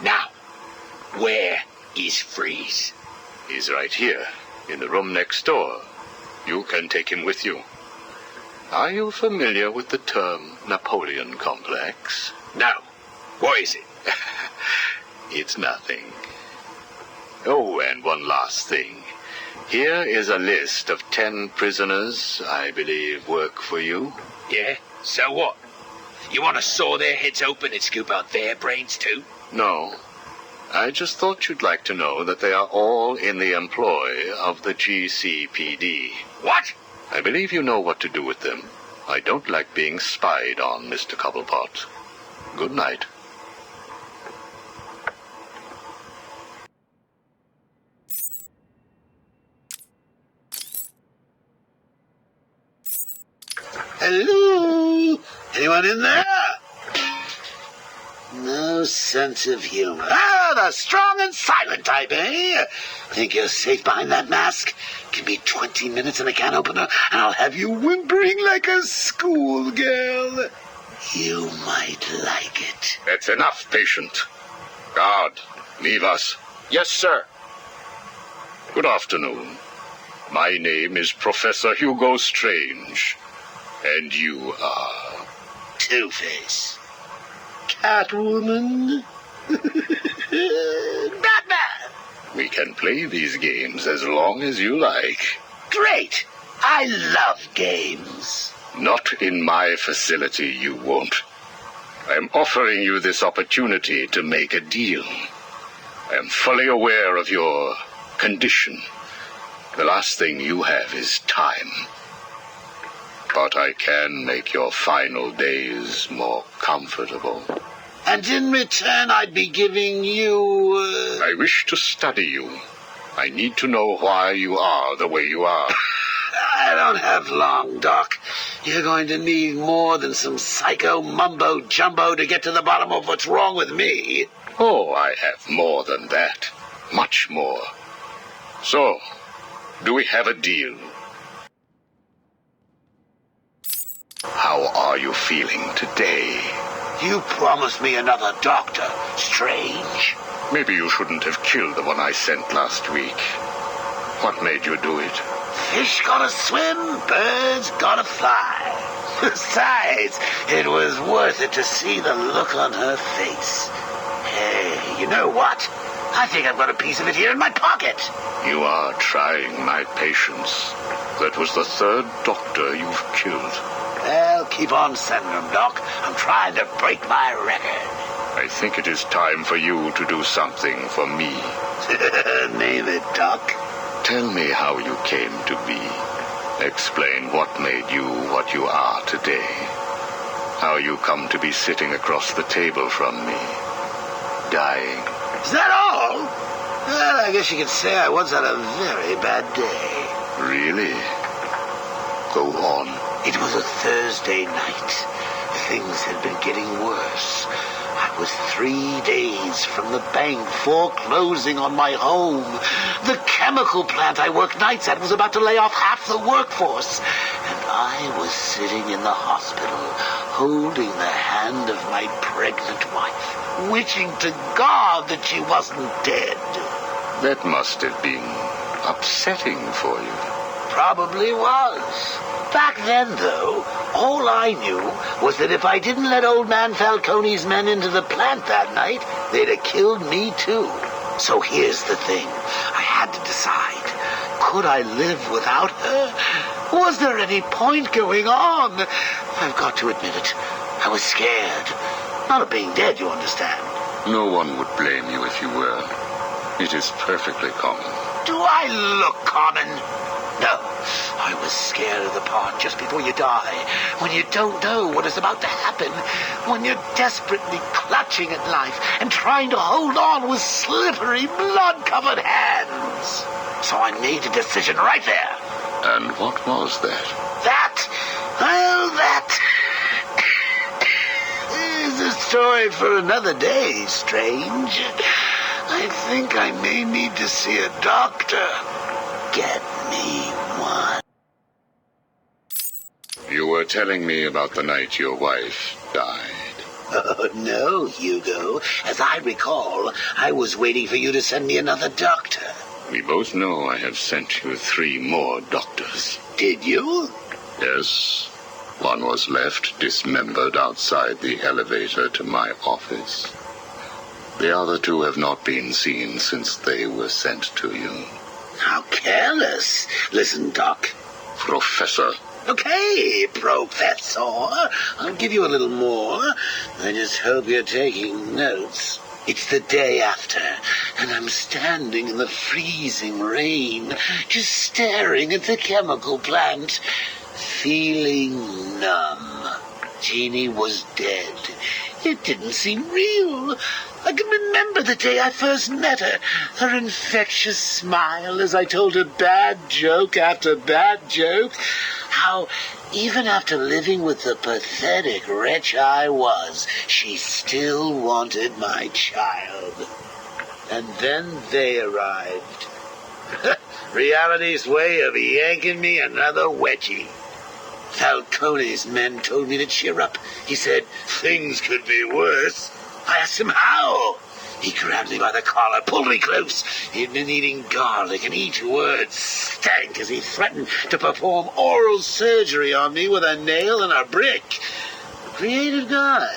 [SPEAKER 17] Now, where is Freeze?
[SPEAKER 16] He's right here, in the room next door. You can take him with you. Are you familiar with the term Napoleon complex?
[SPEAKER 17] No. What is it?
[SPEAKER 16] It's nothing. Oh, and one last thing. Here is a list of 10 prisoners I believe work for you.
[SPEAKER 17] Yeah? So what? You want to saw their heads open and scoop out their brains too?
[SPEAKER 16] No. I just thought you'd like to know that they are all in the employ of the GCPD.
[SPEAKER 17] What?
[SPEAKER 16] I believe you know what to do with them. I don't like being spied on, Mr. Cobblepot. Good night.
[SPEAKER 17] Hello? Anyone in there? No sense of humor. Ah, the strong and silent type, eh? Think you're safe behind that mask? Give me 20 minutes and a can opener, and I'll have you whimpering like a schoolgirl. You might like it.
[SPEAKER 16] That's enough, patient. Guard, leave us.
[SPEAKER 15] Yes, sir.
[SPEAKER 16] Good afternoon. My name is Professor Hьюго Sтрейнджа. And you are?
[SPEAKER 17] Two-Face. Catwoman. Batman.
[SPEAKER 16] We can play these games as long as you like.
[SPEAKER 17] Great. I love games.
[SPEAKER 16] Not in my facility, you won't. I'm offering you this opportunity to make a deal. I am fully aware of your condition. The last thing you have is time. But I can make your final days more comfortable.
[SPEAKER 17] And in return, I'd be giving you...
[SPEAKER 16] I wish to study you. I need to know why you are the way you are.
[SPEAKER 17] I don't have long, Doc. You're going to need more than some psycho mumbo-jumbo to get to the bottom of what's wrong with me.
[SPEAKER 16] Oh, I have more than that. Much more. So, do we have a deal? How are you feeling today?
[SPEAKER 17] You promised me another doctor, Strange.
[SPEAKER 16] Maybe you shouldn't have killed the one I sent last week. What made you do it?
[SPEAKER 17] Fish gotta swim, birds gotta fly. Besides, it was worth it to see the look on her face. Hey, you know what? I think I've got a piece of it here in my pocket.
[SPEAKER 16] You are trying my patience. That was the third doctor you've killed.
[SPEAKER 17] Well, keep on sending them, Doc. I'm trying to break my record.
[SPEAKER 16] I think it is time for you to do something for me.
[SPEAKER 17] Name it, Doc.
[SPEAKER 16] Tell me how you came to be. Explain what made you what you are today. How you come to be sitting across the table from me. Dying.
[SPEAKER 17] Is that all? Well, I guess you could say I once had a very bad day.
[SPEAKER 16] Really? Go on.
[SPEAKER 17] It was a Thursday night. Things had been getting worse. I was 3 days from the bank foreclosing on my home. The chemical plant I work nights at was about to lay off half the workforce. And I was sitting in the hospital, holding the hand of my pregnant wife, wishing to God that she wasn't dead.
[SPEAKER 16] That must have been upsetting for you.
[SPEAKER 17] Probably was. Back then, though, all I knew was that if I didn't let old man Falcone's men into the plant that night, they'd have killed me too. So here's the thing. I had to decide. Could I live without her? Was there any point going on? I've got to admit it. I was scared. Not of being dead, you understand.
[SPEAKER 16] No one would blame you if you were. It is perfectly common.
[SPEAKER 17] Do I look common? No, I was scared of the part just before you die, when you don't know what is about to happen, when you're desperately clutching at life and trying to hold on with slippery, blood-covered hands. So I made a decision right there.
[SPEAKER 16] And what was that?
[SPEAKER 17] That is a story for another day, Strange. I think I may need to see a doctor. Get me one.
[SPEAKER 16] You were telling me about the night your wife died.
[SPEAKER 17] Oh, no, Hugo. As I recall, I was waiting for you to send me another doctor.
[SPEAKER 16] We both know I have sent you 3 more doctors.
[SPEAKER 17] Did you?
[SPEAKER 16] Yes. One was left dismembered outside the elevator to my office. The other 2 have not been seen since they were sent to you.
[SPEAKER 17] How careless. Listen, Doc.
[SPEAKER 16] Professor.
[SPEAKER 17] Okay, Professor. I'll give you a little more. I just hope you're taking notes. It's the day after, and I'm standing in the freezing rain, just staring at the chemical plant, feeling numb. Jeannie was dead. It didn't seem real. I can remember the day I first met her. Her infectious smile as I told her bad joke after bad joke. How, even after living with the pathetic wretch I was, she still wanted my child. And then they arrived. Reality's way of yanking me another wedgie. Falcone's men told me to cheer up. He said, things could be worse. I asked him how. He grabbed me by the collar, pulled me close. He'd been eating garlic, and each word stank as he threatened to perform oral surgery on me with a nail and a brick. A creative guy.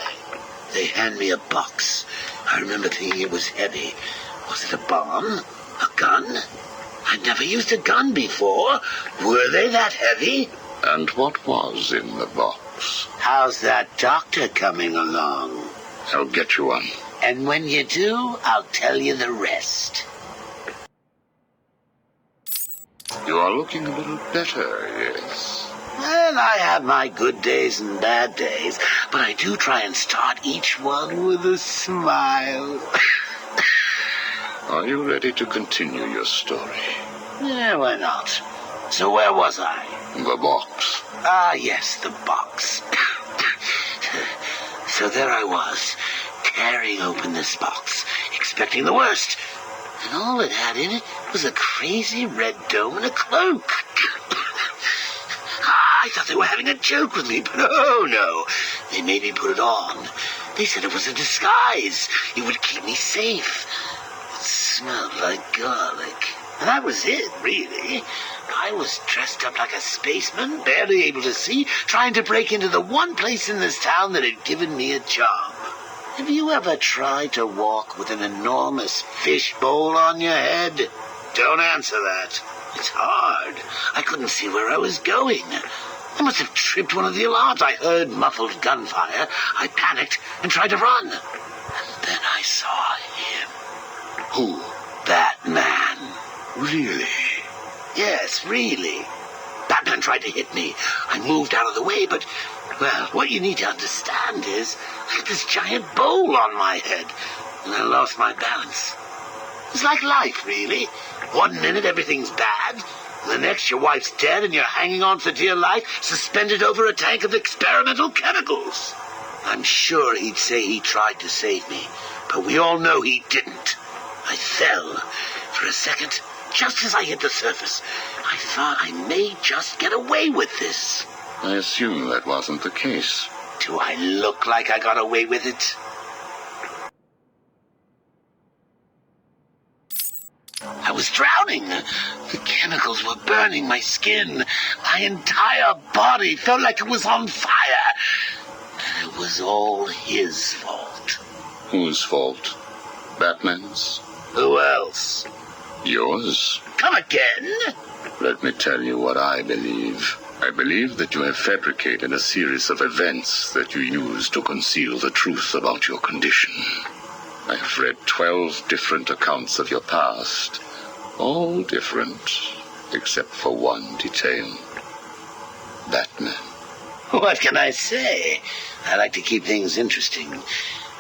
[SPEAKER 17] They hand me a box. I remember thinking it was heavy. Was it a bomb? A gun? I'd never used a gun before. Were they that heavy?
[SPEAKER 16] And what was in the box?
[SPEAKER 17] How's that doctor coming along?
[SPEAKER 16] I'll get you one.
[SPEAKER 17] And when you do, I'll tell you the rest.
[SPEAKER 16] You are looking a little better, yes.
[SPEAKER 17] Well, I have my good days and bad days, but I do try and start each one with a smile.
[SPEAKER 16] Are you ready to continue your story?
[SPEAKER 17] Yeah, why not? So where was I?
[SPEAKER 16] The box.
[SPEAKER 17] Ah, yes, the box. So there I was, tearing open this box, expecting the worst. And all it had in it was a crazy red dome and a cloak. I thought they were having a joke with me, but oh no. They made me put it on. They said it was a disguise. It would keep me safe. It smelled like garlic. And that was it, really. I was dressed up like a spaceman, barely able to see, trying to break into the one place in this town that had given me a job. Have you ever tried to walk with an enormous fishbowl on your head? Don't answer that. It's hard. I couldn't see where I was going. I must have tripped one of the alarms. I heard muffled gunfire. I panicked and tried to run. And then I saw him.
[SPEAKER 16] Who?
[SPEAKER 17] Batman.
[SPEAKER 16] Really?
[SPEAKER 17] Yes, really. Batman tried to hit me. I moved out of the way, but, well, what you need to understand is I had this giant bowl on my head, and I lost my balance. It's like life, really. 1 minute everything's bad, the next your wife's dead and you're hanging on for dear life, suspended over a tank of experimental chemicals. I'm sure he'd say he tried to save me, but we all know he didn't. I fell. For a second, just as I hit the surface, I thought I may just get away with this.
[SPEAKER 16] I assume that wasn't the case.
[SPEAKER 17] Do I look like I got away with it? I was drowning. The chemicals were burning my skin. My entire body felt like it was on fire. And it was all his fault.
[SPEAKER 16] Whose fault? Batman's?
[SPEAKER 17] Who else?
[SPEAKER 16] Yours?
[SPEAKER 17] Come again?
[SPEAKER 16] Let me tell you what I believe. I believe that you have fabricated a series of events that you use to conceal the truth about your condition. I have read 12 different accounts of your past. All different, except for one detail. Batman.
[SPEAKER 17] What can I say? I like to keep things interesting.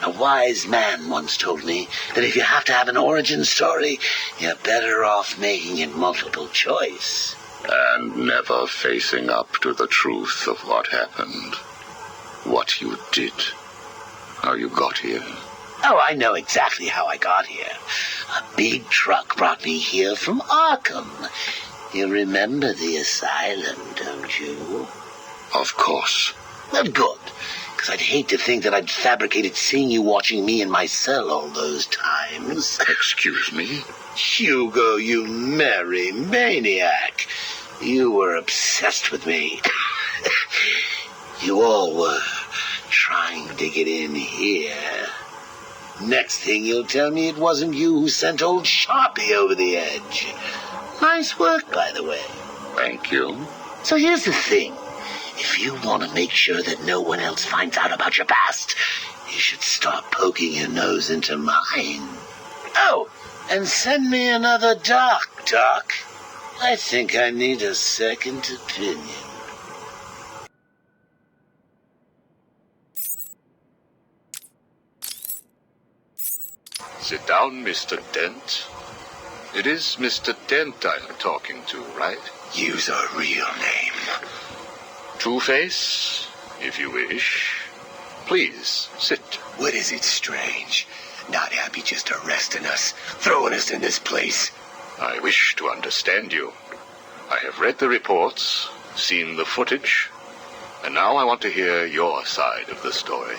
[SPEAKER 17] A wise man once told me that if you have to have an origin story, you're better off making it multiple choice.
[SPEAKER 16] And never facing up to the truth of what happened. What you did. How you got here.
[SPEAKER 17] Oh, I know exactly how I got here. A big truck brought me here from Arkham. You remember the asylum, don't you? Of course. Well, good. Because I'd hate to think that I'd fabricated seeing you watching me in my cell all those times.
[SPEAKER 16] Excuse me?
[SPEAKER 17] Hugo, you merry maniac. You were obsessed with me. You all were trying to get in here. Next thing you'll tell me it wasn't you who sent old Sharpie over the edge. Nice work, by the way.
[SPEAKER 16] Thank you.
[SPEAKER 17] So here's the thing. If you want to make sure that no one else finds out about your past, you should start poking your nose into mine. Oh, and send me another doc. I think I need a second opinion.
[SPEAKER 16] Sit down, Mr. Dent. It is Mr. Dent I am talking to, right?
[SPEAKER 17] Use a real name.
[SPEAKER 16] Two-Face, if you wish. Please, sit.
[SPEAKER 17] What is it, Strange? Not happy just arresting us, throwing us in this place?
[SPEAKER 16] I wish to understand you. I have read the reports, seen the footage, and now I want to hear your side of the story.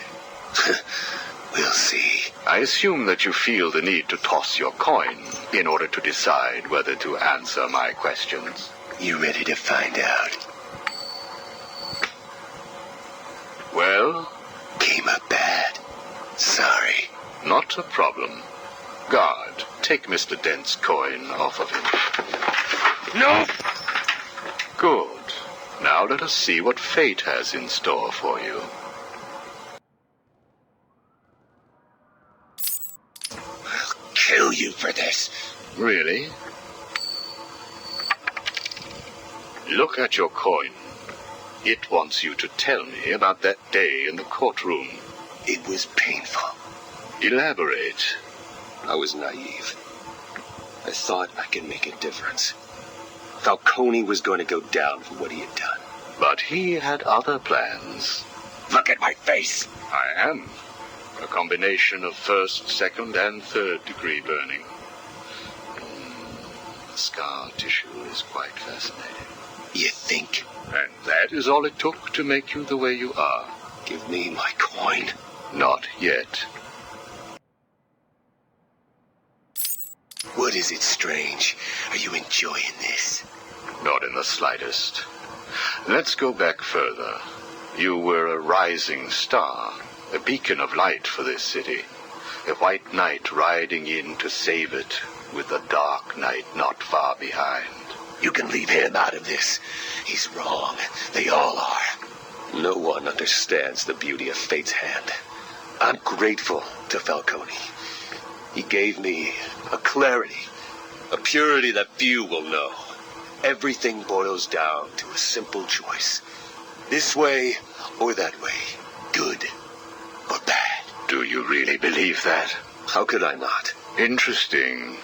[SPEAKER 17] We'll see.
[SPEAKER 16] I assume that you feel the need to toss your coin in order to decide whether to answer my questions.
[SPEAKER 17] You ready to find out?
[SPEAKER 16] Well?
[SPEAKER 17] Came up bad. Sorry.
[SPEAKER 16] Not a problem. Guard, take Mr. Dent's coin off of him.
[SPEAKER 17] No!
[SPEAKER 16] Good. Now let us see what fate has in store for you.
[SPEAKER 17] I'll kill you for this.
[SPEAKER 16] Really? Look at your coin. It wants you to tell me about that day in the courtroom.
[SPEAKER 17] It was painful.
[SPEAKER 16] Elaborate.
[SPEAKER 18] I was naive. I thought I could make a difference. Falcone was going to go down for what he had done.
[SPEAKER 16] But he had other plans.
[SPEAKER 17] Look at my face.
[SPEAKER 16] I am. A combination of first, second, and third degree burning. The scar tissue is quite fascinating.
[SPEAKER 17] You think?
[SPEAKER 16] And that is all it took to make you the way you are.
[SPEAKER 17] Give me my coin.
[SPEAKER 16] Not yet.
[SPEAKER 17] What is it, Strange? Are you enjoying this?
[SPEAKER 16] Not in the slightest. Let's go back further. You were a rising star, a beacon of light for this city. A white knight riding in to save it, with a dark knight not far behind.
[SPEAKER 17] You can leave him out of this. He's wrong. They all are.
[SPEAKER 18] No one understands the beauty of fate's hand. I'm grateful to Falcone. He gave me a clarity, a purity that few will know. Everything boils down to a simple choice. This way or that way. Good or bad.
[SPEAKER 16] Do you really believe that?
[SPEAKER 18] How could I not?
[SPEAKER 16] Interesting.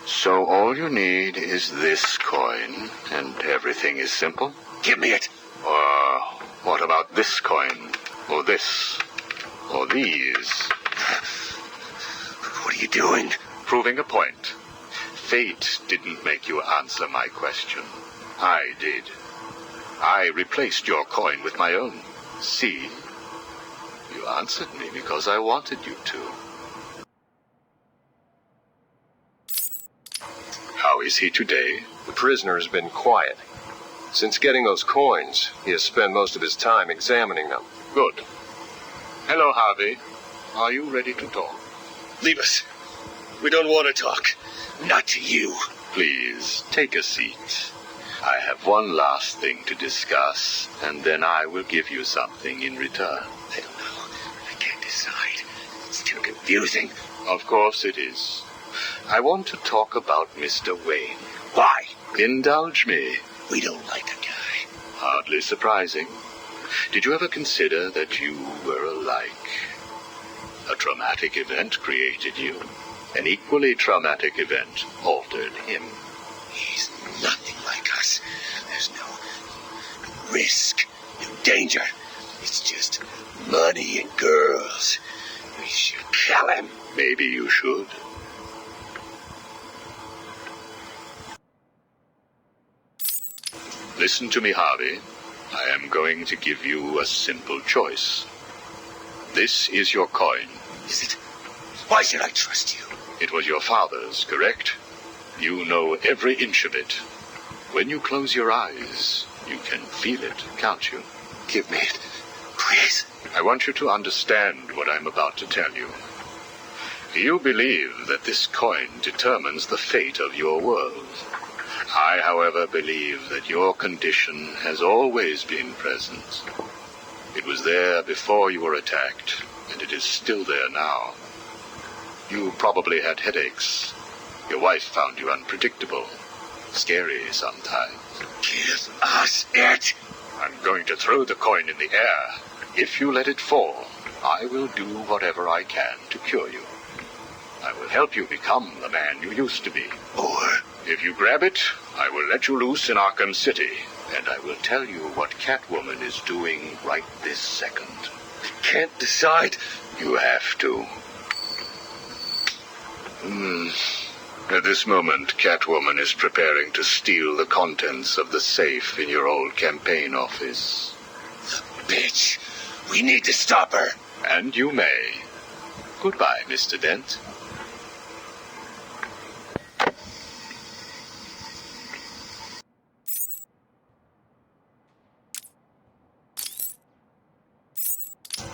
[SPEAKER 16] So all you need is this coin, and everything is simple?
[SPEAKER 17] Give me it.
[SPEAKER 16] Or what about this coin? Or this? Or these?
[SPEAKER 17] What are you doing?
[SPEAKER 16] Proving a point. Fate didn't make you answer my question. I did. I replaced your coin with my own. See? You answered me because I wanted you to. How is he today?
[SPEAKER 18] The prisoner has been quiet. Since getting those coins, he has spent most of his time examining them.
[SPEAKER 16] Good. Hello, Harvey. Are you ready to talk?
[SPEAKER 17] Leave us. We don't want to talk. Not to you.
[SPEAKER 16] Please, take a seat. I have one last thing to discuss, and then I will give you something in return.
[SPEAKER 17] I don't know. I can't decide. It's too confusing.
[SPEAKER 16] Of course it is. I want to talk about Mr. Wayne.
[SPEAKER 17] Why?
[SPEAKER 16] Indulge me.
[SPEAKER 17] We don't like the guy.
[SPEAKER 16] Hardly surprising. Did you ever consider that you were alike? A traumatic event created you. An equally traumatic event altered him.
[SPEAKER 17] He's nothing like us. There's no risk, no danger. It's just money and girls. We should kill him.
[SPEAKER 16] Maybe you should. Listen to me, Harvey. I am going to give you a simple choice. This is your coin.
[SPEAKER 17] Is it? Why should I trust you?
[SPEAKER 16] It was your father's, correct? You know every inch of it. When you close your eyes, you can feel it, can't you?
[SPEAKER 17] Give me it, please.
[SPEAKER 16] I want you to understand what I'm about to tell you. You believe that this coin determines the fate of your world. I, however, believe that your condition has always been present. It was there before you were attacked, and it is still there now. You probably had headaches. Your wife found you unpredictable, scary sometimes.
[SPEAKER 17] Give us it!
[SPEAKER 16] I'm going to throw the coin in the air. If you let it fall, I will do whatever I can to cure you. I will help you become the man you used to be.
[SPEAKER 17] Or
[SPEAKER 16] if you grab it, I will let you loose in Arkham City, and I will tell you what Catwoman is doing right this second.
[SPEAKER 17] I can't decide.
[SPEAKER 16] You have to. At this moment, Catwoman is preparing to steal the contents of the safe in your old campaign office.
[SPEAKER 17] The bitch! We need to stop her.
[SPEAKER 16] And you may. Goodbye, Mr. Dent.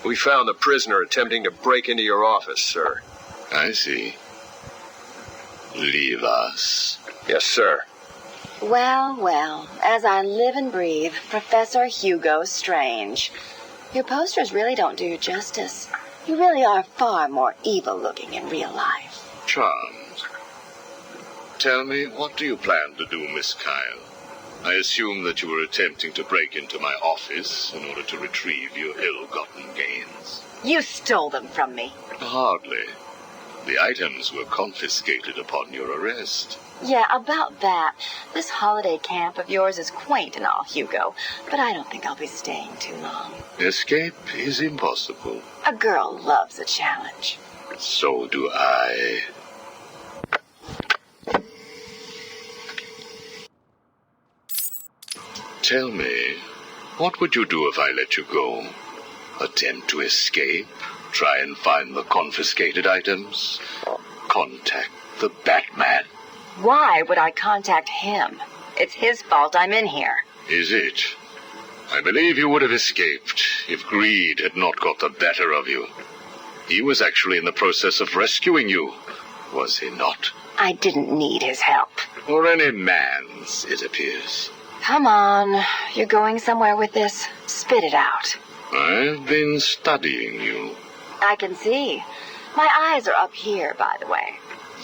[SPEAKER 19] We found the prisoner attempting to break into your office, sir.
[SPEAKER 16] I see. Leave us.
[SPEAKER 19] Yes, sir.
[SPEAKER 10] Well, well, as I live and breathe, Professor Hugh Strange. Your posters really don't do you justice. You really are far more evil-looking in real life.
[SPEAKER 16] Charmed. Tell me, what do you plan to do, Miss Kyle? I assume that you were attempting to break into my office in order to retrieve your ill-gotten gains.
[SPEAKER 10] You stole them from me.
[SPEAKER 16] Hardly. The items were confiscated upon your arrest.
[SPEAKER 10] Yeah, about that. This holiday camp of yours is quaint and all, Hugo, but I don't think I'll be staying too long.
[SPEAKER 16] Escape is impossible.
[SPEAKER 10] A girl loves a challenge.
[SPEAKER 16] So do I. Tell me, what would you do if I let you go? Attempt to escape? Try and find the confiscated items? Contact the Batman?
[SPEAKER 10] Why would I contact him? It's his fault I'm in here.
[SPEAKER 16] Is it? I believe you would have escaped if greed had not got the better of you. He was actually in the process of rescuing you, was he not?
[SPEAKER 10] I didn't need his help.
[SPEAKER 16] Or any man's, it appears.
[SPEAKER 10] Come on. You're going somewhere with this? Spit it out.
[SPEAKER 16] I've been studying you.
[SPEAKER 10] I can see. My eyes are up here, by the way.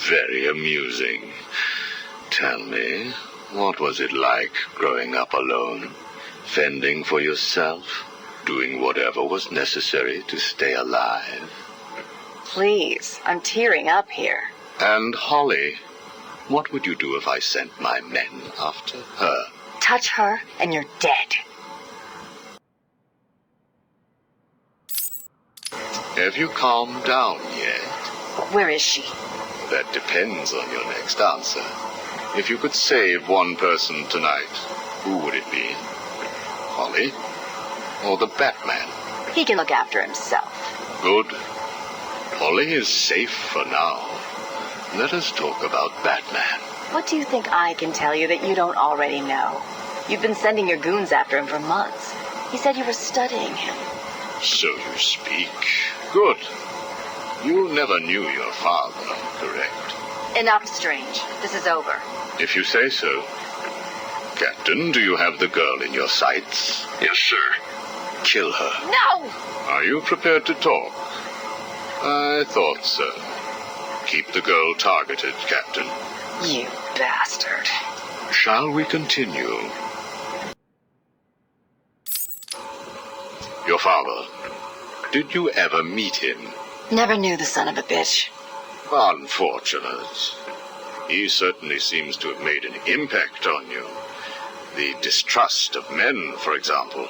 [SPEAKER 16] Very amusing. Tell me, what was it like growing up alone? Fending for yourself? Doing whatever was necessary to stay alive?
[SPEAKER 10] Please, I'm tearing up here.
[SPEAKER 16] And Holly, what would you do if I sent my men after her?
[SPEAKER 10] Touch her and you're dead.
[SPEAKER 16] Have you calmed down yet?
[SPEAKER 10] Where is she?
[SPEAKER 16] That depends on your next answer. If you could save one person tonight, who would it be? Holly? Or the Batman?
[SPEAKER 10] He can look after himself.
[SPEAKER 16] Good. Holly is safe for now. Let us talk about Batman.
[SPEAKER 10] What do you think I can tell you that you don't already know? You've been sending your goons after him for months. He said you were studying him.
[SPEAKER 16] So you speak. Good. You never knew your father, correct?
[SPEAKER 10] Enough, Strange. This is over.
[SPEAKER 16] If you say so. Captain, do you have the girl in your sights?
[SPEAKER 13] Yes, sir.
[SPEAKER 16] Kill her.
[SPEAKER 10] No!
[SPEAKER 16] Are you prepared to talk? I thought so. Keep the girl targeted, Captain.
[SPEAKER 10] You bastard.
[SPEAKER 16] Shall we continue? Your father. Did you ever meet him?
[SPEAKER 10] Never knew the son of a bitch.
[SPEAKER 16] Unfortunate. He certainly seems to have made an impact on you. The distrust of men, for example.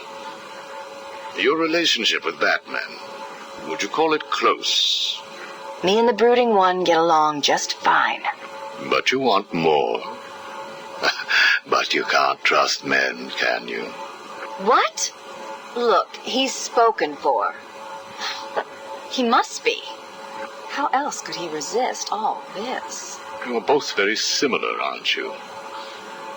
[SPEAKER 16] Your relationship with Batman, would you call it close?
[SPEAKER 10] Me and the brooding one get along just fine.
[SPEAKER 16] But you want more. But you can't trust men, can you?
[SPEAKER 10] What? Look, he's spoken for. He must be. How else could he resist all this?
[SPEAKER 16] You are both very similar, aren't you?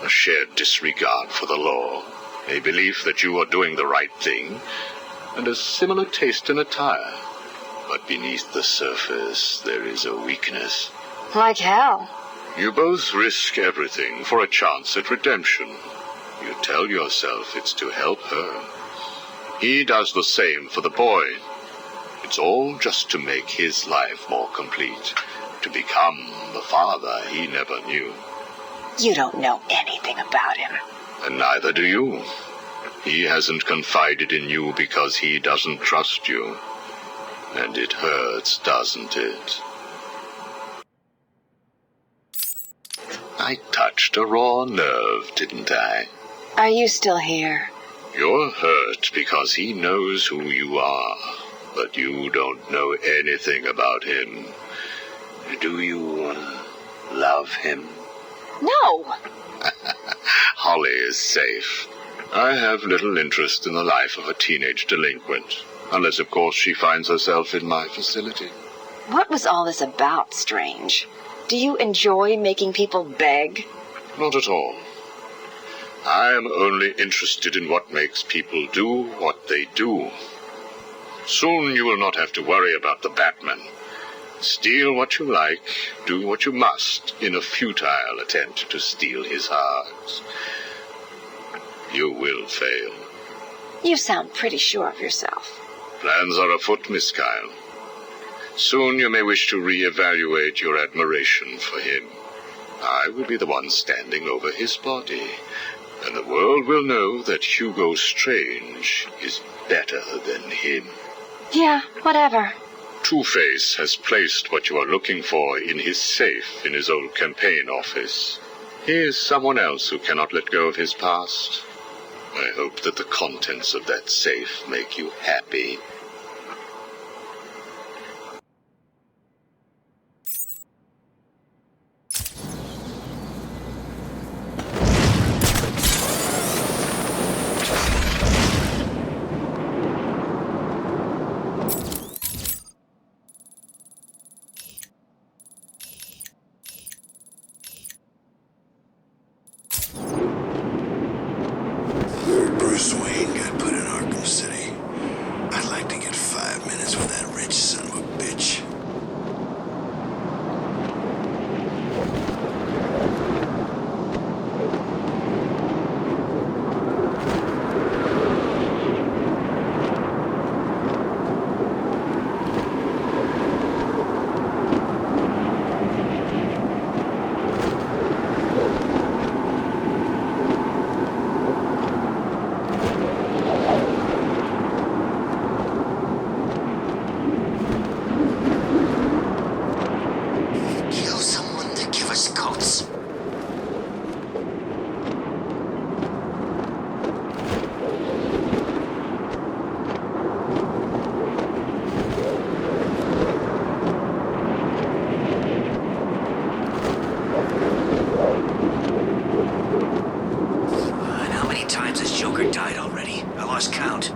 [SPEAKER 16] A shared disregard for the law, a belief that you are doing the right thing, and a similar taste in attire. But beneath the surface, there is a weakness.
[SPEAKER 10] Like how?
[SPEAKER 16] You both risk everything for a chance at redemption. You tell yourself it's to help her. He does the same for the boy. It's all just to make his life more complete, to become the father he never knew.
[SPEAKER 10] You don't know anything about him.
[SPEAKER 16] And neither do you. He hasn't confided in you because he doesn't trust you. And it hurts, doesn't it? I touched a raw nerve, didn't I?
[SPEAKER 10] Are you still here?
[SPEAKER 16] You're hurt because he knows who you are, but you don't know anything about him. Do you love him?
[SPEAKER 10] No!
[SPEAKER 16] Holly is safe. I have little interest in the life of a teenage delinquent, unless, of course, she finds herself in my facility.
[SPEAKER 10] What was all this about, Strange? Do you enjoy making people beg?
[SPEAKER 16] Not at all. I am only interested in what makes people do what they do. Soon you will not have to worry about the Batman. Steal what you like, do what you must, in a futile attempt to steal his heart. You will fail.
[SPEAKER 10] You sound pretty sure of yourself.
[SPEAKER 16] Plans are afoot, Miss Kyle. Soon you may wish to re-evaluate your admiration for him. I will be the one standing over his body, and the world will know that Hьюго Strange is better than him.
[SPEAKER 10] Yeah, whatever.
[SPEAKER 16] Two-Face has placed what you are looking for in his safe in his old campaign office. He is someone else who cannot let go of his past. I hope that the contents of that safe make you happy.
[SPEAKER 6] Bruce Wayne got put in Arkham City. I'd like to get 5 minutes with that rich son of a bitch. Joker died already. I lost count.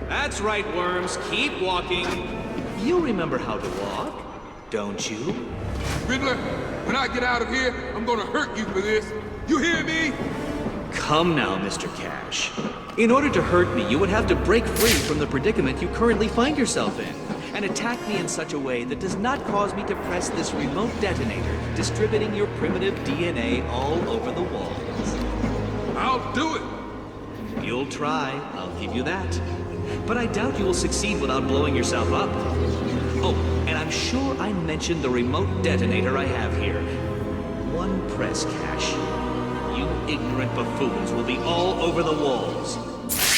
[SPEAKER 1] That's right, Worms. Keep walking. You remember how to walk, don't you?
[SPEAKER 5] Riddler, when I get out of here, I'm gonna hurt you for this. You hear me?
[SPEAKER 1] Come now, Mr. Cash. In order to hurt me, you would have to break free from the predicament you currently find yourself in. and attack me in such a way that does not cause me to press this remote detonator, distributing your primitive DNA all over the walls.
[SPEAKER 5] I'll do it!
[SPEAKER 1] You'll try, I'll give you that. But I doubt you will succeed without blowing yourself up. Oh, and I'm sure I mentioned the remote detonator I have here. One press cache. You ignorant buffoons will be all over the walls.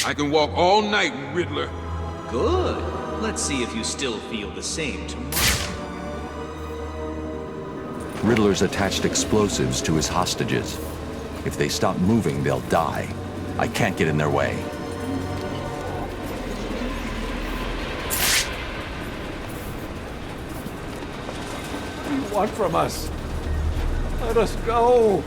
[SPEAKER 5] I can walk all night, Riddler.
[SPEAKER 1] Good. Let's see if you still feel the same tomorrow.
[SPEAKER 3] Riddler's attached explosives to his hostages. If they stop moving, they'll die. I can't get in their way.
[SPEAKER 20] What do you want from us? Let us go!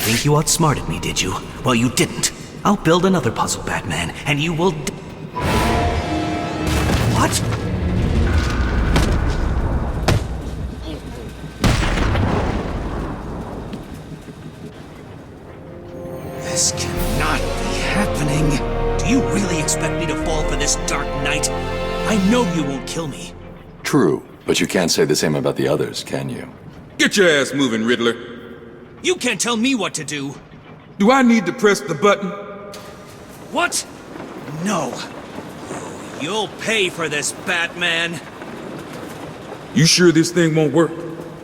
[SPEAKER 1] Think you outsmarted me, did you? Well, you didn't. I'll build another puzzle, Batman, and you will... What? This cannot be happening. Do you really expect me to fall for this dark night? I know you won't kill me.
[SPEAKER 3] True, but you can't say the same about the others, can you?
[SPEAKER 5] Get your ass moving, Riddler.
[SPEAKER 1] You can't tell me what to do.
[SPEAKER 5] Do I need to press the button?
[SPEAKER 1] What? No. You'll pay for this, Batman.
[SPEAKER 5] You sure this thing won't work?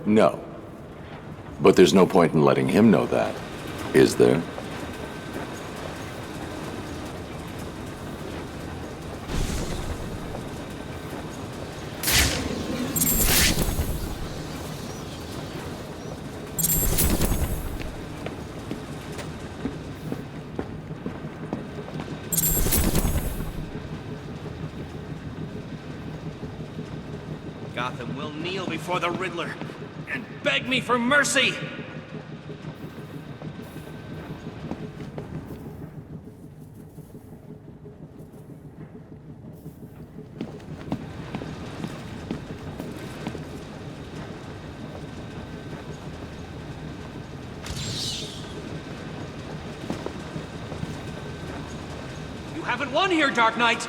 [SPEAKER 3] No. But there's no point in letting him know that, is there?
[SPEAKER 1] Gotham will kneel before the Riddler and beg me for mercy. You haven't won here, Dark Knight.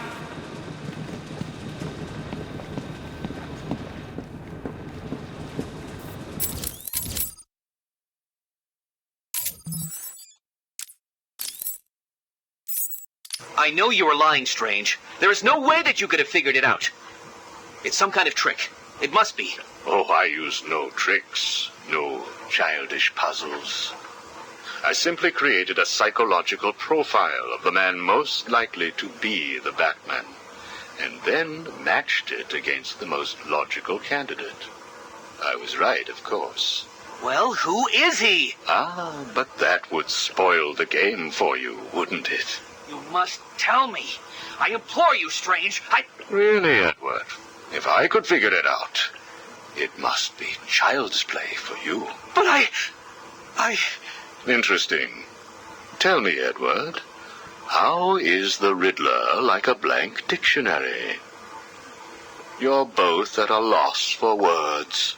[SPEAKER 17] I know you were lying, Strange. There is no way that you could have figured it out. It's some kind of trick. It must be.
[SPEAKER 16] Oh, I use no tricks, no childish puzzles. I simply created a psychological profile of the man most likely to be the Batman, and then matched it against the most logical candidate. I was right, of course.
[SPEAKER 17] Well, who is he?
[SPEAKER 16] Ah, but that would spoil the game for you, wouldn't it?
[SPEAKER 17] You must tell me. I implore you, Strange.
[SPEAKER 16] Really, Edward? If I could figure it out, it must be child's play for you.
[SPEAKER 17] But I...
[SPEAKER 16] Interesting. Tell me, Edward, how is the Riddler like a blank dictionary? You're both at a loss for words.